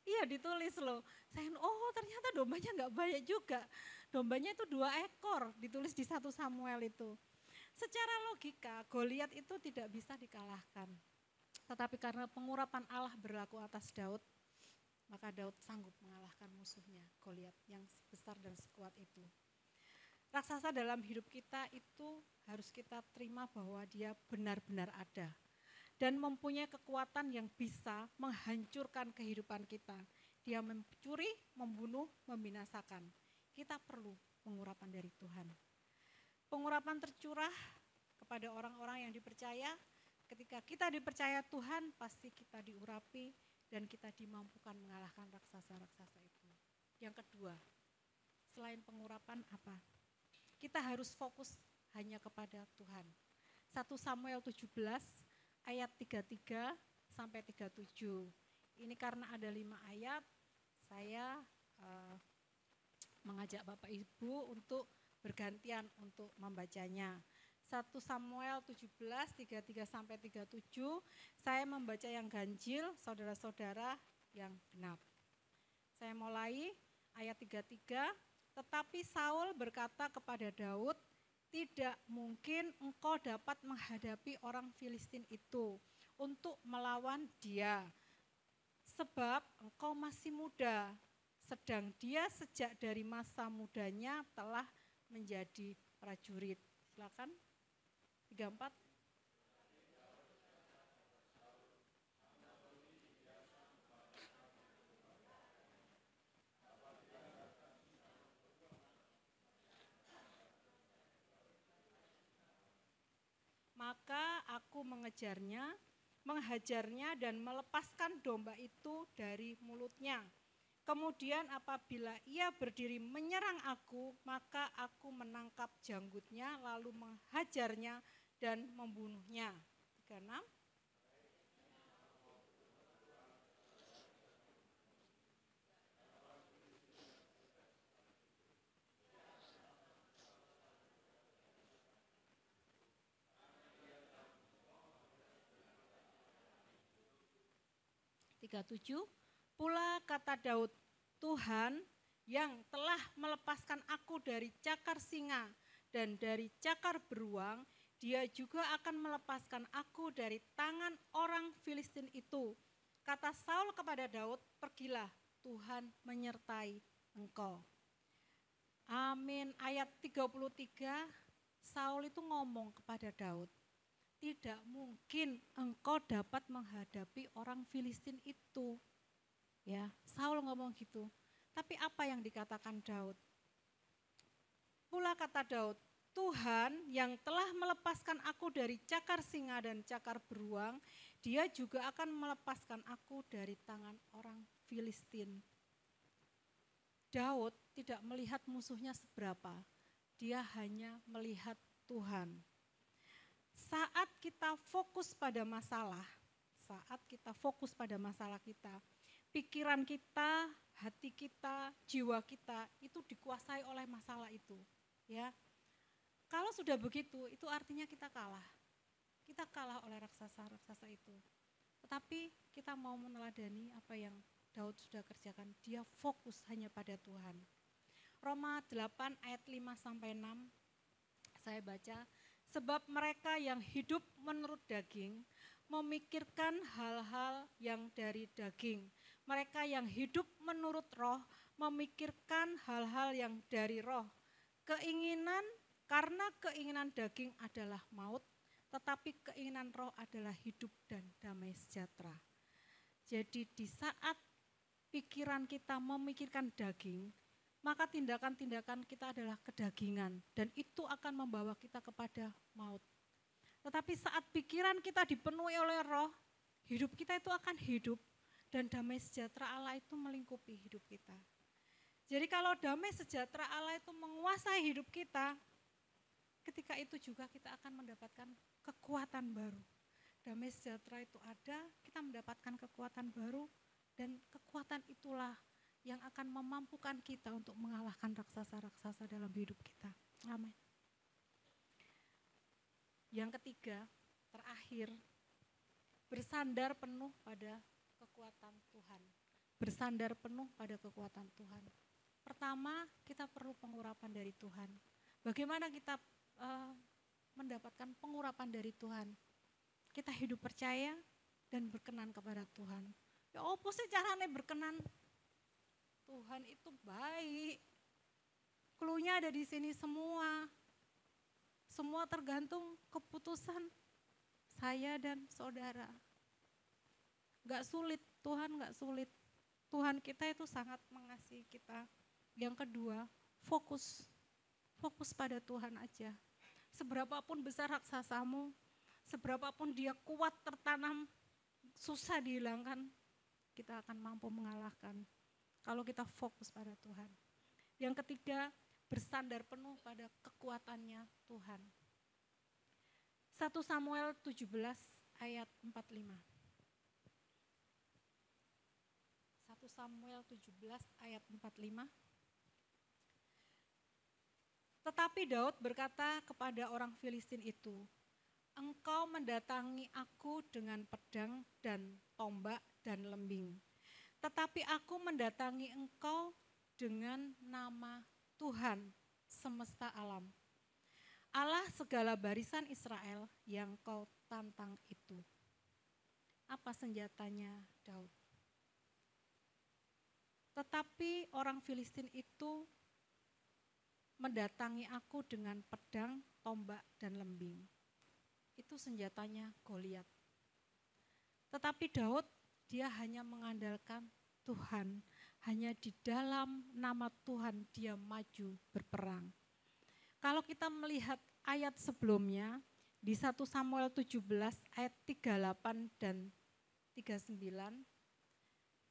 Iya ditulis loh. Saya, oh ternyata dombanya nggak banyak juga. Dombanya itu 2 ekor, ditulis di 1 Samuel itu. Secara logika, Goliat itu tidak bisa dikalahkan. Tetapi karena pengurapan Allah berlaku atas Daud, maka Daud sanggup mengalahkan musuhnya, Goliat yang besar dan sekuat itu. Raksasa dalam hidup kita itu harus kita terima bahwa dia benar-benar ada. Dan mempunyai kekuatan yang bisa menghancurkan kehidupan kita. Dia mencuri, membunuh, membinasakan. Kita perlu pengurapan dari Tuhan. Pengurapan tercurah kepada orang-orang yang dipercaya. Ketika kita dipercaya Tuhan, pasti kita diurapi dan kita dimampukan mengalahkan raksasa-raksasa itu. Yang kedua, selain pengurapan apa? Kita harus fokus hanya kepada Tuhan. 1 Samuel 17 ayat 33 sampai 37. Ini karena ada 5 ayat, saya mengajak Bapak Ibu untuk bergantian untuk membacanya. 1 Samuel 17, 33 sampai 37, saya membaca yang ganjil, saudara-saudara yang genap. Saya mulai ayat 33, tetapi Saul berkata kepada Daud, tidak mungkin engkau dapat menghadapi orang Filistin itu untuk melawan dia. Sebab engkau masih muda, sedang dia sejak dari masa mudanya telah menjadi prajurit. Silakan. 34. Maka aku mengejarnya, menghajarnya dan melepaskan domba itu dari mulutnya. Kemudian apabila ia berdiri menyerang aku, maka aku menangkap janggutnya lalu menghajarnya dan membunuhnya. 36. Pula kata Daud, Tuhan yang telah melepaskan aku dari cakar singa dan dari cakar beruang, dia juga akan melepaskan aku dari tangan orang Filistin itu. Kata Saul kepada Daud, pergilah, Tuhan menyertai engkau. Amin. Ayat 33, Saul itu ngomong kepada Daud, tidak mungkin engkau dapat menghadapi orang Filistin itu. Ya, Saul ngomong gitu. Tapi apa yang dikatakan Daud? Pula kata Daud, Tuhan yang telah melepaskan aku dari cakar singa dan cakar beruang, dia juga akan melepaskan aku dari tangan orang Filistin. Daud tidak melihat musuhnya seberapa, dia hanya melihat Tuhan. Saat kita fokus pada masalah, kita, pikiran kita, hati kita, jiwa kita itu dikuasai oleh masalah itu, ya. Kalau sudah begitu, itu artinya kita kalah. Kita kalah oleh raksasa-raksasa itu. Tetapi kita mau meneladani apa yang Daud sudah kerjakan, dia fokus hanya pada Tuhan. Roma 8 ayat 5 sampai 6, saya baca. Sebab mereka yang hidup menurut daging memikirkan hal-hal yang dari daging. Mereka yang hidup menurut roh memikirkan hal-hal yang dari roh. Karena keinginan daging adalah maut, tetapi keinginan roh adalah hidup dan damai sejahtera. Jadi di saat pikiran kita memikirkan daging, maka tindakan-tindakan kita adalah kedagingan dan itu akan membawa kita kepada maut. Tetapi saat pikiran kita dipenuhi oleh roh, hidup kita itu akan hidup dan damai sejahtera Allah itu melingkupi hidup kita. Jadi kalau damai sejahtera Allah itu menguasai hidup kita, ketika itu juga kita akan mendapatkan kekuatan baru. Damai sejahtera itu ada, kita mendapatkan kekuatan baru dan kekuatan itulah yang akan memampukan kita untuk mengalahkan raksasa-raksasa dalam hidup kita. Amin. Yang ketiga, terakhir, bersandar penuh pada kekuatan Tuhan. bersandar penuh pada kekuatan Tuhan. Pertama, kita perlu pengurapan dari Tuhan. Bagaimana kita mendapatkan pengurapan dari Tuhan? Kita hidup percaya dan berkenan kepada Tuhan. Ya apa sih caranya berkenan? Tuhan itu baik. Cluenya ada di sini semua. Semua tergantung keputusan saya dan saudara. Gak sulit, Tuhan gak sulit. Tuhan kita itu sangat mengasihi kita. Yang kedua, fokus pada Tuhan aja. Seberapapun besar raksasamu, seberapapun dia kuat tertanam, susah dihilangkan, kita akan mampu mengalahkan kalau kita fokus pada Tuhan. Yang ketiga, bersandar penuh pada kekuatannya Tuhan. 1 Samuel 17 ayat 45. 1 Samuel 17 ayat 45. Tetapi Daud berkata kepada orang Filistin itu, engkau mendatangi aku dengan pedang dan tombak dan lembing. Tetapi aku mendatangi engkau dengan nama Tuhan semesta alam. Allah segala barisan Israel yang kau tantang itu. Apa senjatanya Daud? Tetapi orang Filistin itu mendatangi aku dengan pedang, tombak, dan lembing. Itu senjatanya Goliat. Tetapi Daud, dia hanya mengandalkan Tuhan. Hanya di dalam nama Tuhan dia maju berperang. Kalau kita melihat ayat sebelumnya, di 1 Samuel 17 ayat 38 dan 39,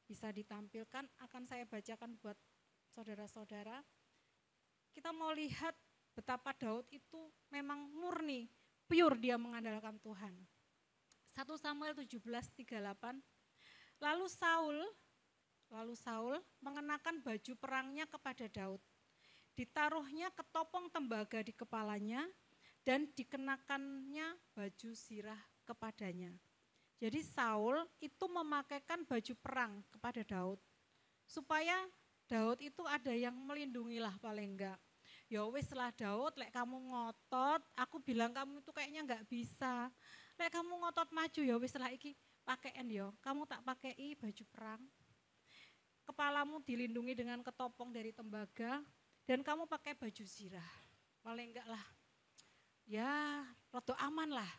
bisa ditampilkan, akan saya bacakan buat saudara-saudara. Kita mau lihat betapa Daud itu memang murni, pure dia mengandalkan Tuhan. 1 Samuel 17:38. Lalu Saul mengenakan baju perangnya kepada Daud. Ditaruhnya ketopong tembaga di kepalanya dan dikenakannya baju zirah kepadanya. Jadi Saul itu memakaikan baju perang kepada Daud supaya Daud itu ada yang melindungi lah paling enggak. Ya wis lah Daud, lek kamu ngotot, aku bilang kamu itu kayaknya enggak bisa. Lek kamu ngotot maju ya wis lah iki pakein ya. Kamu tak pakei baju perang. Kepalamu dilindungi dengan ketopong dari tembaga dan kamu pakai baju zirah. Paling enggak lah. Ya, rada aman lah.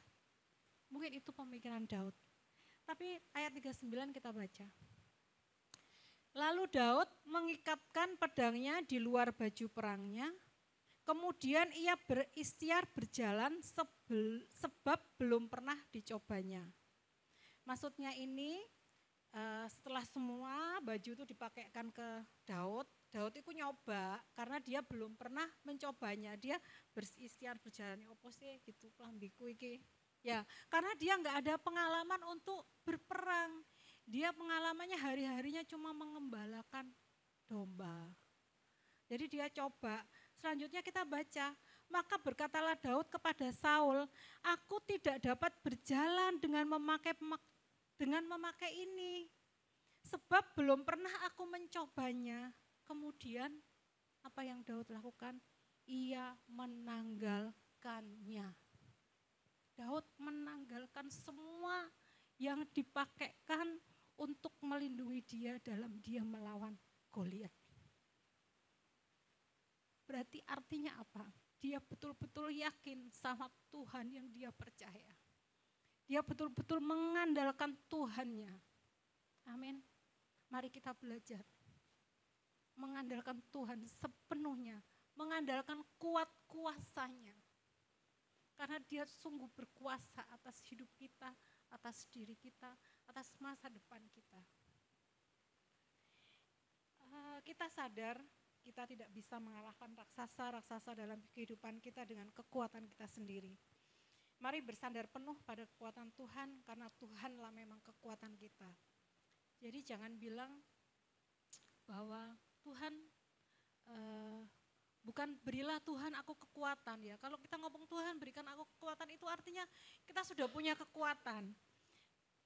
Mungkin itu pemikiran Daud. Tapi ayat 39 kita baca. Lalu Daud mengikatkan pedangnya di luar baju perangnya, kemudian ia berikhtiar berjalan sebab belum pernah dicobanya. Maksudnya ini setelah semua baju itu dipakaikan ke Daud, Daud itu nyoba karena dia belum pernah mencobanya. Dia berikhtiar berjalan, opo sih gitu kelambiku iki. Ya, karena dia enggak ada pengalaman untuk berperang. Dia pengalamannya hari-harinya cuma mengembalakan domba. Jadi dia coba. Selanjutnya kita baca, maka berkatalah Daud kepada Saul, aku tidak dapat berjalan dengan memakai ini. Sebab belum pernah aku mencobanya. Kemudian apa yang Daud lakukan? Ia menanggalkannya. Daud menanggalkan semua yang dipakaikan untuk melindungi dia dalam dia melawan Goliat. Berarti artinya apa? Dia betul-betul yakin sama Tuhan yang dia percaya. Dia betul-betul mengandalkan Tuhannya. Amin. Mari kita belajar. Mengandalkan Tuhan sepenuhnya. Mengandalkan kuat kuasanya. Karena dia sungguh berkuasa atas hidup kita, atas diri kita, atas masa depan kita. Kita sadar kita tidak bisa mengalahkan raksasa-raksasa dalam kehidupan kita dengan kekuatan kita sendiri. Mari bersandar penuh pada kekuatan Tuhan karena Tuhanlah memang kekuatan kita. Jadi jangan bilang bahwa Tuhan bukan berilah Tuhan aku kekuatan ya. Kalau kita ngomong Tuhan berikan aku kekuatan itu artinya kita sudah punya kekuatan.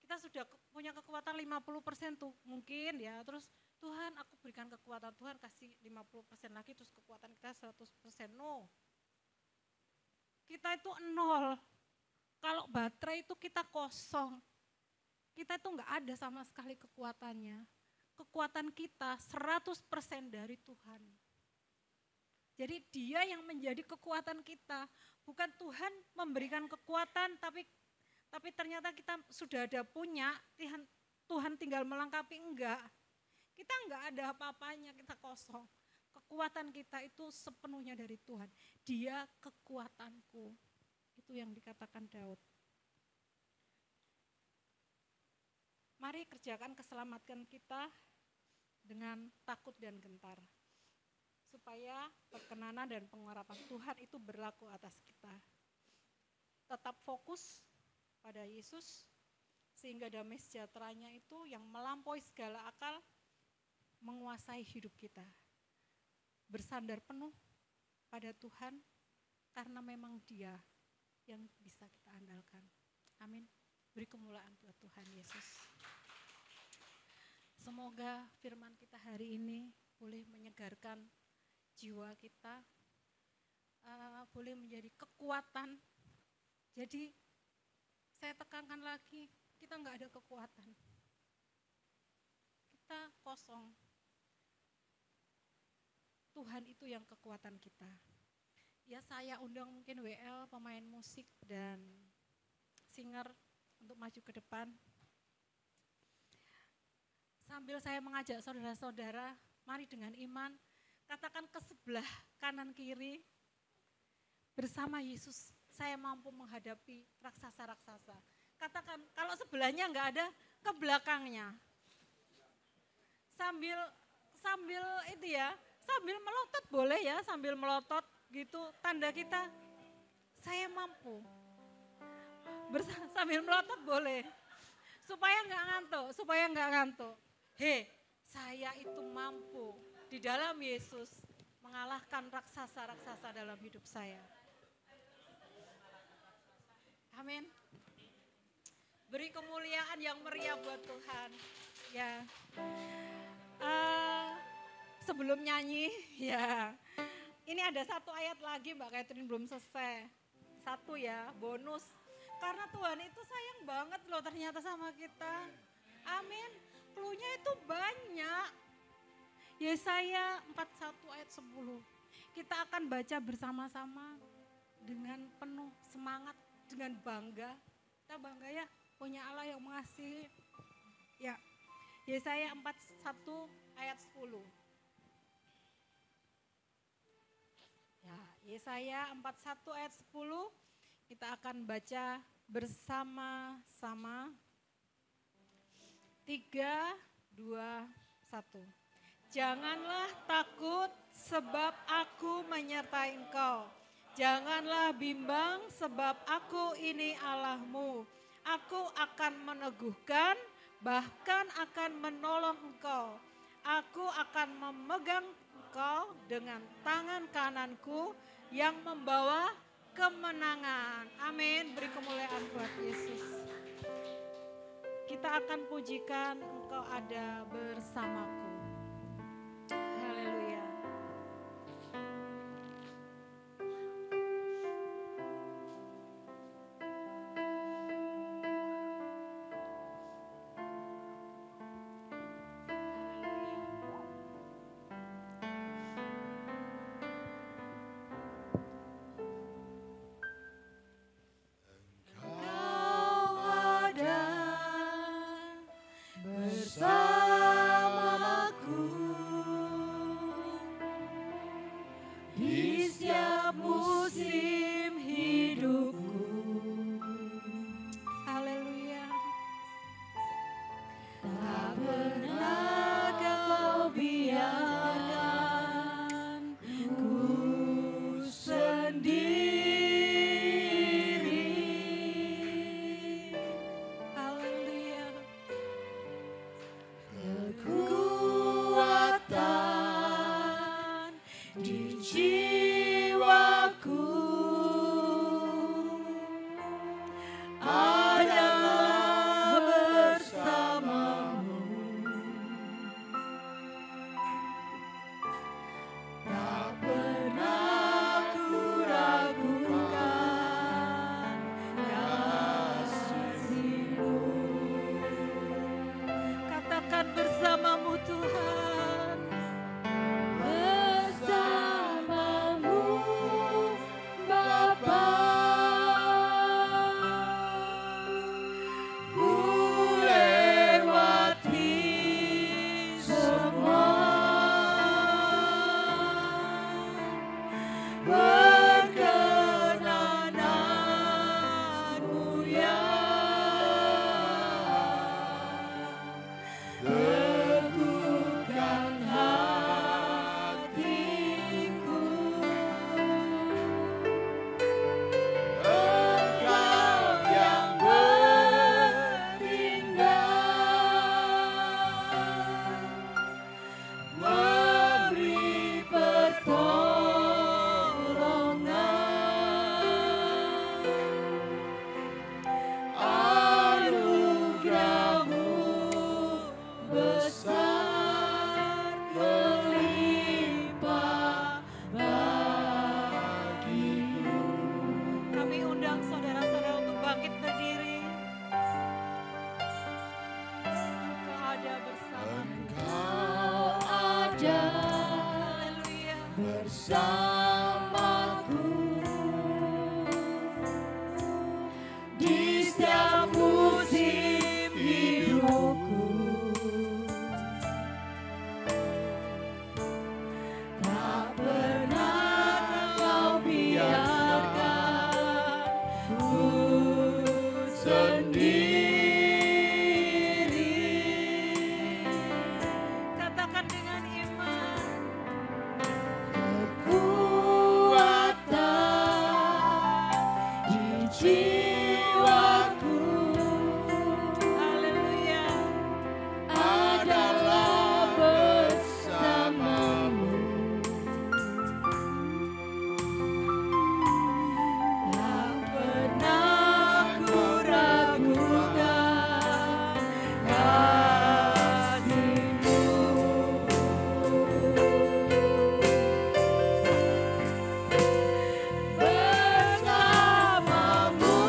kita sudah punya kekuatan 50% tuh mungkin ya. Terus Tuhan aku berikan kekuatan, Tuhan kasih 50% lagi terus kekuatan kita 100%. No. Kita itu nol. Kalau baterai itu kita kosong. Kita itu enggak ada sama sekali kekuatannya. Kekuatan kita 100% dari Tuhan. Jadi dia yang menjadi kekuatan kita. Bukan Tuhan memberikan kekuatan tapi ternyata kita sudah ada punya, Tuhan tinggal melengkapi, enggak. Kita enggak ada apa-apanya, kita kosong. Kekuatan kita itu sepenuhnya dari Tuhan. Dia kekuatanku. Itu yang dikatakan Daud. Mari kerjakan keselamatan kita dengan takut dan gentar. Supaya perkenanan dan pengharapan Tuhan itu berlaku atas kita. Tetap fokus pada Yesus, sehingga damai sejahteranya itu yang melampaui segala akal, menguasai hidup kita. Bersandar penuh pada Tuhan, karena memang Dia yang bisa kita andalkan. Amin. Beri kemuliaan buat Tuhan Yesus. Semoga firman kita hari ini boleh menyegarkan jiwa kita, boleh menjadi kekuatan. Jadi saya tekankan lagi, kita enggak ada kekuatan. Kita kosong. Tuhan itu yang kekuatan kita. Ya saya undang mungkin WL, pemain musik dan singer untuk maju ke depan. Sambil saya mengajak saudara-saudara, mari dengan iman, katakan ke sebelah kanan kiri, bersama Yesus saya mampu menghadapi raksasa-raksasa. Katakan, kalau sebelahnya enggak ada, ke belakangnya. Sambil itu ya, sambil melotot boleh ya, sambil melotot gitu, tanda kita, saya mampu. Sambil melotot boleh, supaya enggak ngantuk. Saya itu mampu di dalam Yesus mengalahkan raksasa-raksasa dalam hidup saya. Amin. Beri kemuliaan yang meriah buat Tuhan. Ya. Sebelum nyanyi, ya. Ini ada satu ayat lagi Mbak Catherine belum selesai. Satu ya, bonus. Karena Tuhan itu sayang banget loh ternyata sama kita. Amin. Cluenya itu banyak. Yesaya 41 ayat 10. Kita akan baca bersama-sama dengan penuh semangat, dengan bangga. Kita bangga ya, punya Allah yang mengasihi. Ya, Yesaya 41 ayat 10. Ya, Yesaya 41 ayat 10. Kita akan baca bersama-sama. 3, 2, 1. Janganlah takut sebab aku menyertai engkau. Janganlah bimbang sebab aku ini Allahmu. Aku akan meneguhkan, bahkan akan menolong engkau. Aku akan memegang engkau dengan tangan kananku yang membawa kemenangan. Amin. Beri kemuliaan buat Yesus. Kita akan pujikan engkau ada bersamaku. Haleluya. Bersamaku di setiap musim hidupku. Haleluya. Tak pernah kau biarkan ku sendiri. Haleluya. Kekuatan di jiwaku Kami undang saudara-saudara untuk bangkit berdiri. Engkau ada bersamaku. Engkau ada Haleluya. bersamaku di setiap musim hidupku. Tak pernah kau biarkan ku sendiri. Katakan dengan iman. Kekuatan di jiwaku Haleluya. adalah bersamamu. Tak pernah ku ragukan kasih-Mu. Bersamamu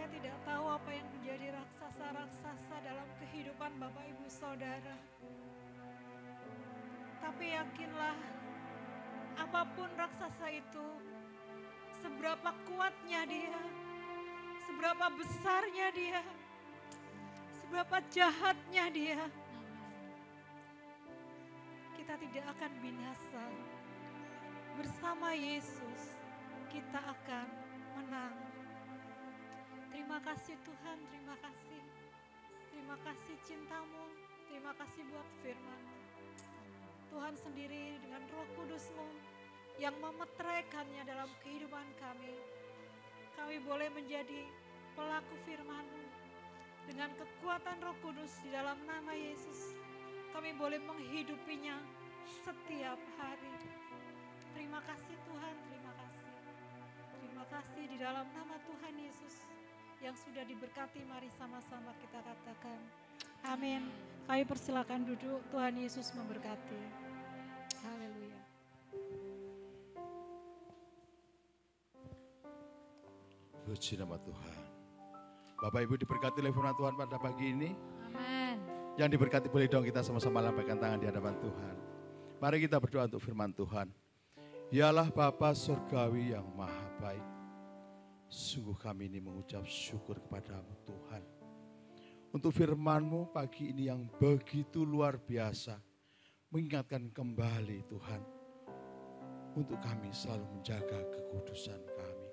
Saya tidak tahu apa yang menjadi raksasa-raksasa dalam kehidupan Bapak Ibu Saudara. Tapi yakinlah, apapun raksasa itu, seberapa kuatnya dia, seberapa besarnya dia, seberapa jahatnya dia, kita tidak akan binasa. Bersama Yesus kita akan menang. Terima kasih Tuhan, terima kasih. Terima kasih cintamu, terima kasih buat firman-Mu. Tuhan sendiri dengan Roh Kudus-Mu yang memeteraikannya dalam kehidupan kami. Kami boleh menjadi pelaku firman-Mu. Dengan kekuatan Roh Kudus di dalam nama Yesus, kami boleh menghidupinya setiap hari. Terima kasih Tuhan, terima kasih. Terima kasih di dalam nama Tuhan Yesus yang sudah diberkati. Mari sama-sama kita katakan amin. Kami persilakan duduk. Tuhan Yesus memberkati. Haleluya. Puji nama Tuhan. Bapak Ibu diberkati oleh firman Tuhan pada pagi ini. Amin. Yang diberkati boleh dong kita sama-sama lambaikan tangan di hadapan Tuhan. Mari kita berdoa untuk firman Tuhan. Yalah Bapa Surgawi yang maha baik. Sungguh kami ini mengucap syukur kepadamu Tuhan. Untuk firman-Mu pagi ini yang begitu luar biasa. Mengingatkan kembali Tuhan. Untuk kami selalu menjaga kekudusan kami.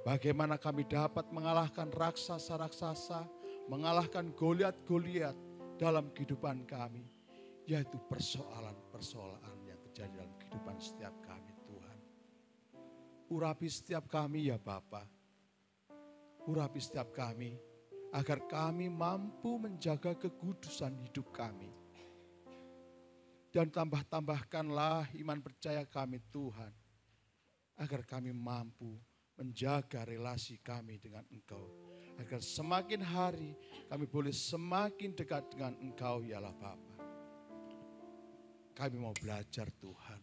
Bagaimana kami dapat mengalahkan raksasa-raksasa. Mengalahkan Goliat-Goliat dalam kehidupan kami. Yaitu persoalan-persoalan yang terjadi dalam kehidupan setiap kami Tuhan. Urapi setiap kami ya Bapa. Urapi setiap kami agar kami mampu menjaga kekudusan hidup kami. Dan tambahkanlah iman percaya kami Tuhan. Agar kami mampu menjaga relasi kami dengan Engkau. Agar semakin hari kami boleh semakin dekat dengan Engkau yalah Bapa. Kami mau belajar Tuhan,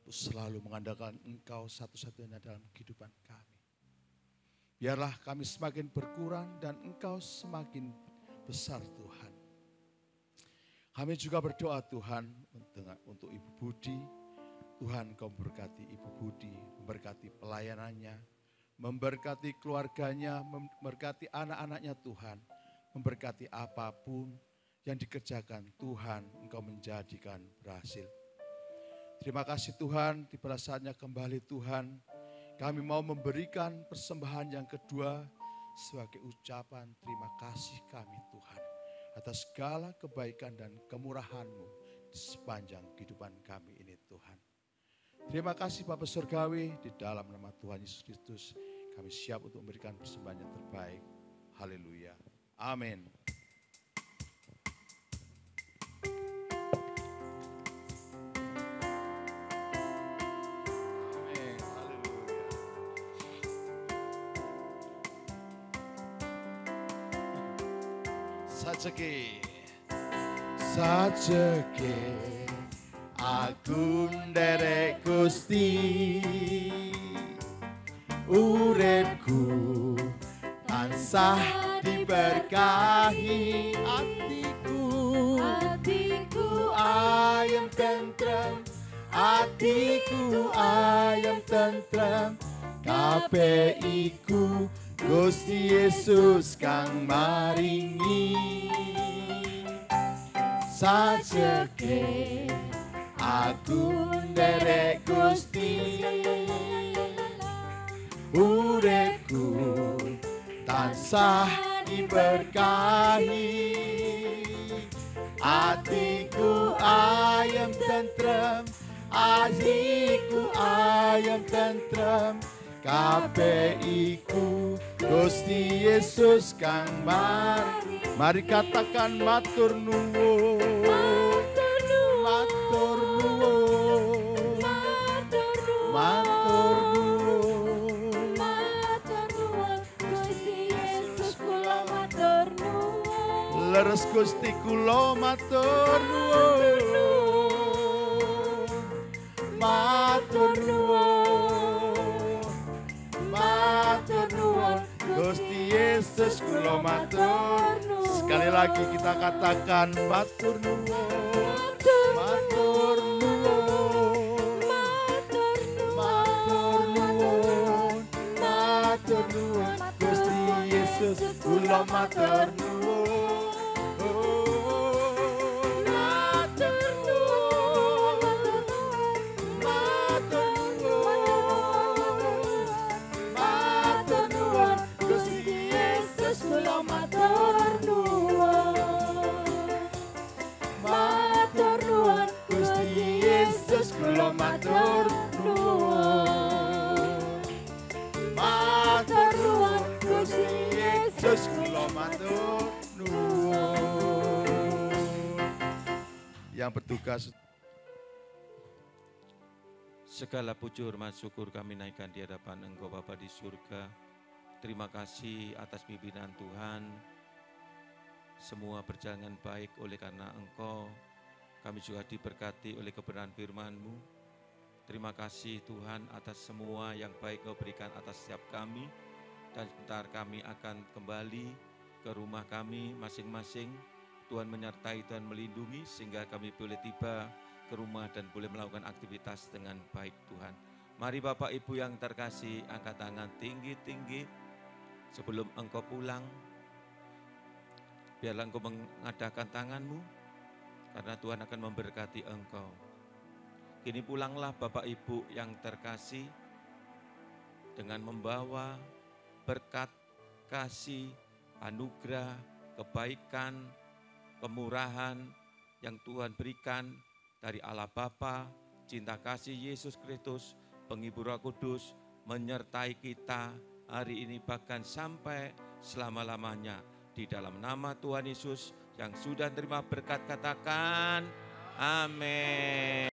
untuk selalu mengandalkan Engkau satu-satunya dalam kehidupan kami. Biarlah kami semakin berkurang dan Engkau semakin besar Tuhan. Kami juga berdoa Tuhan untuk Ibu Budi. Tuhan Kau memberkati Ibu Budi, memberkati pelayanannya, memberkati keluarganya, memberkati anak-anaknya Tuhan. Memberkati apapun yang dikerjakan Tuhan, Engkau menjadikan berhasil. Terima kasih Tuhan, di pada saatnya kembali Tuhan, kami mau memberikan persembahan yang kedua sebagai ucapan terima kasih kami Tuhan atas segala kebaikan dan kemurahan-Mu di sepanjang kehidupan kami ini Tuhan. Terima kasih Bapa Surgawi, di dalam nama Tuhan Yesus Kristus kami siap untuk memberikan persembahan yang terbaik. Haleluya. Amin. Sajeke aku nderek Gusti, uripku tansah diberkahi, atiku ayem tentrem, atiku ayem tentrem, kabeh iku Gusti Yesus kang maringi. Sajeke aku nderek Gusti, uripku tansah diberkahi, atiku ayem tentrem, atiku ayem tentrem, kabeh iku Gusti Yesus kang maringi. Mari katakan matur nuwun, matur nuwun, matur nuwun, Gusti Yesus kula matur nuwun. leres Gusti kula matur nuwun, matur nuwun, matur nuwun, Gusti Yesus kula matur. Sekali lagi kita katakan matur nuwun, matur nuwun, matur nuwun, matur nuwun. Gusti Yesus kula matur nuwun. Matur nuwun, matur nuwun, Gusti Yesus kula matur nuwun. Yang bertugas, segala puji hormat syukur kami naikkan di hadapan Engkau Bapa di surga. Terima kasih atas pimpinan Tuhan. Semua berjalan baik oleh karena Engkau. Kami juga diberkati oleh kebenaran firman-Mu. Terima kasih Tuhan atas semua yang baik Kau berikan atas setiap kami. Dan sebentar kami akan kembali ke rumah kami masing-masing. Tuhan menyertai, Tuhan melindungi sehingga kami boleh tiba ke rumah dan boleh melakukan aktivitas dengan baik Tuhan. Mari Bapak Ibu yang terkasih, angkat tangan tinggi-tinggi sebelum Engkau pulang. Biarlah Engkau mengadakan tanganmu, karena Tuhan akan memberkati engkau. Kini pulanglah Bapak Ibu yang terkasih dengan membawa berkat, kasih, anugerah, kebaikan, kemurahan yang Tuhan berikan dari Allah Bapa, cinta kasih Yesus Kristus, penghibur Roh Kudus menyertai kita hari ini bahkan sampai selama-lamanya. Di dalam nama Tuhan Yesus yang sudah terima berkat katakan amin.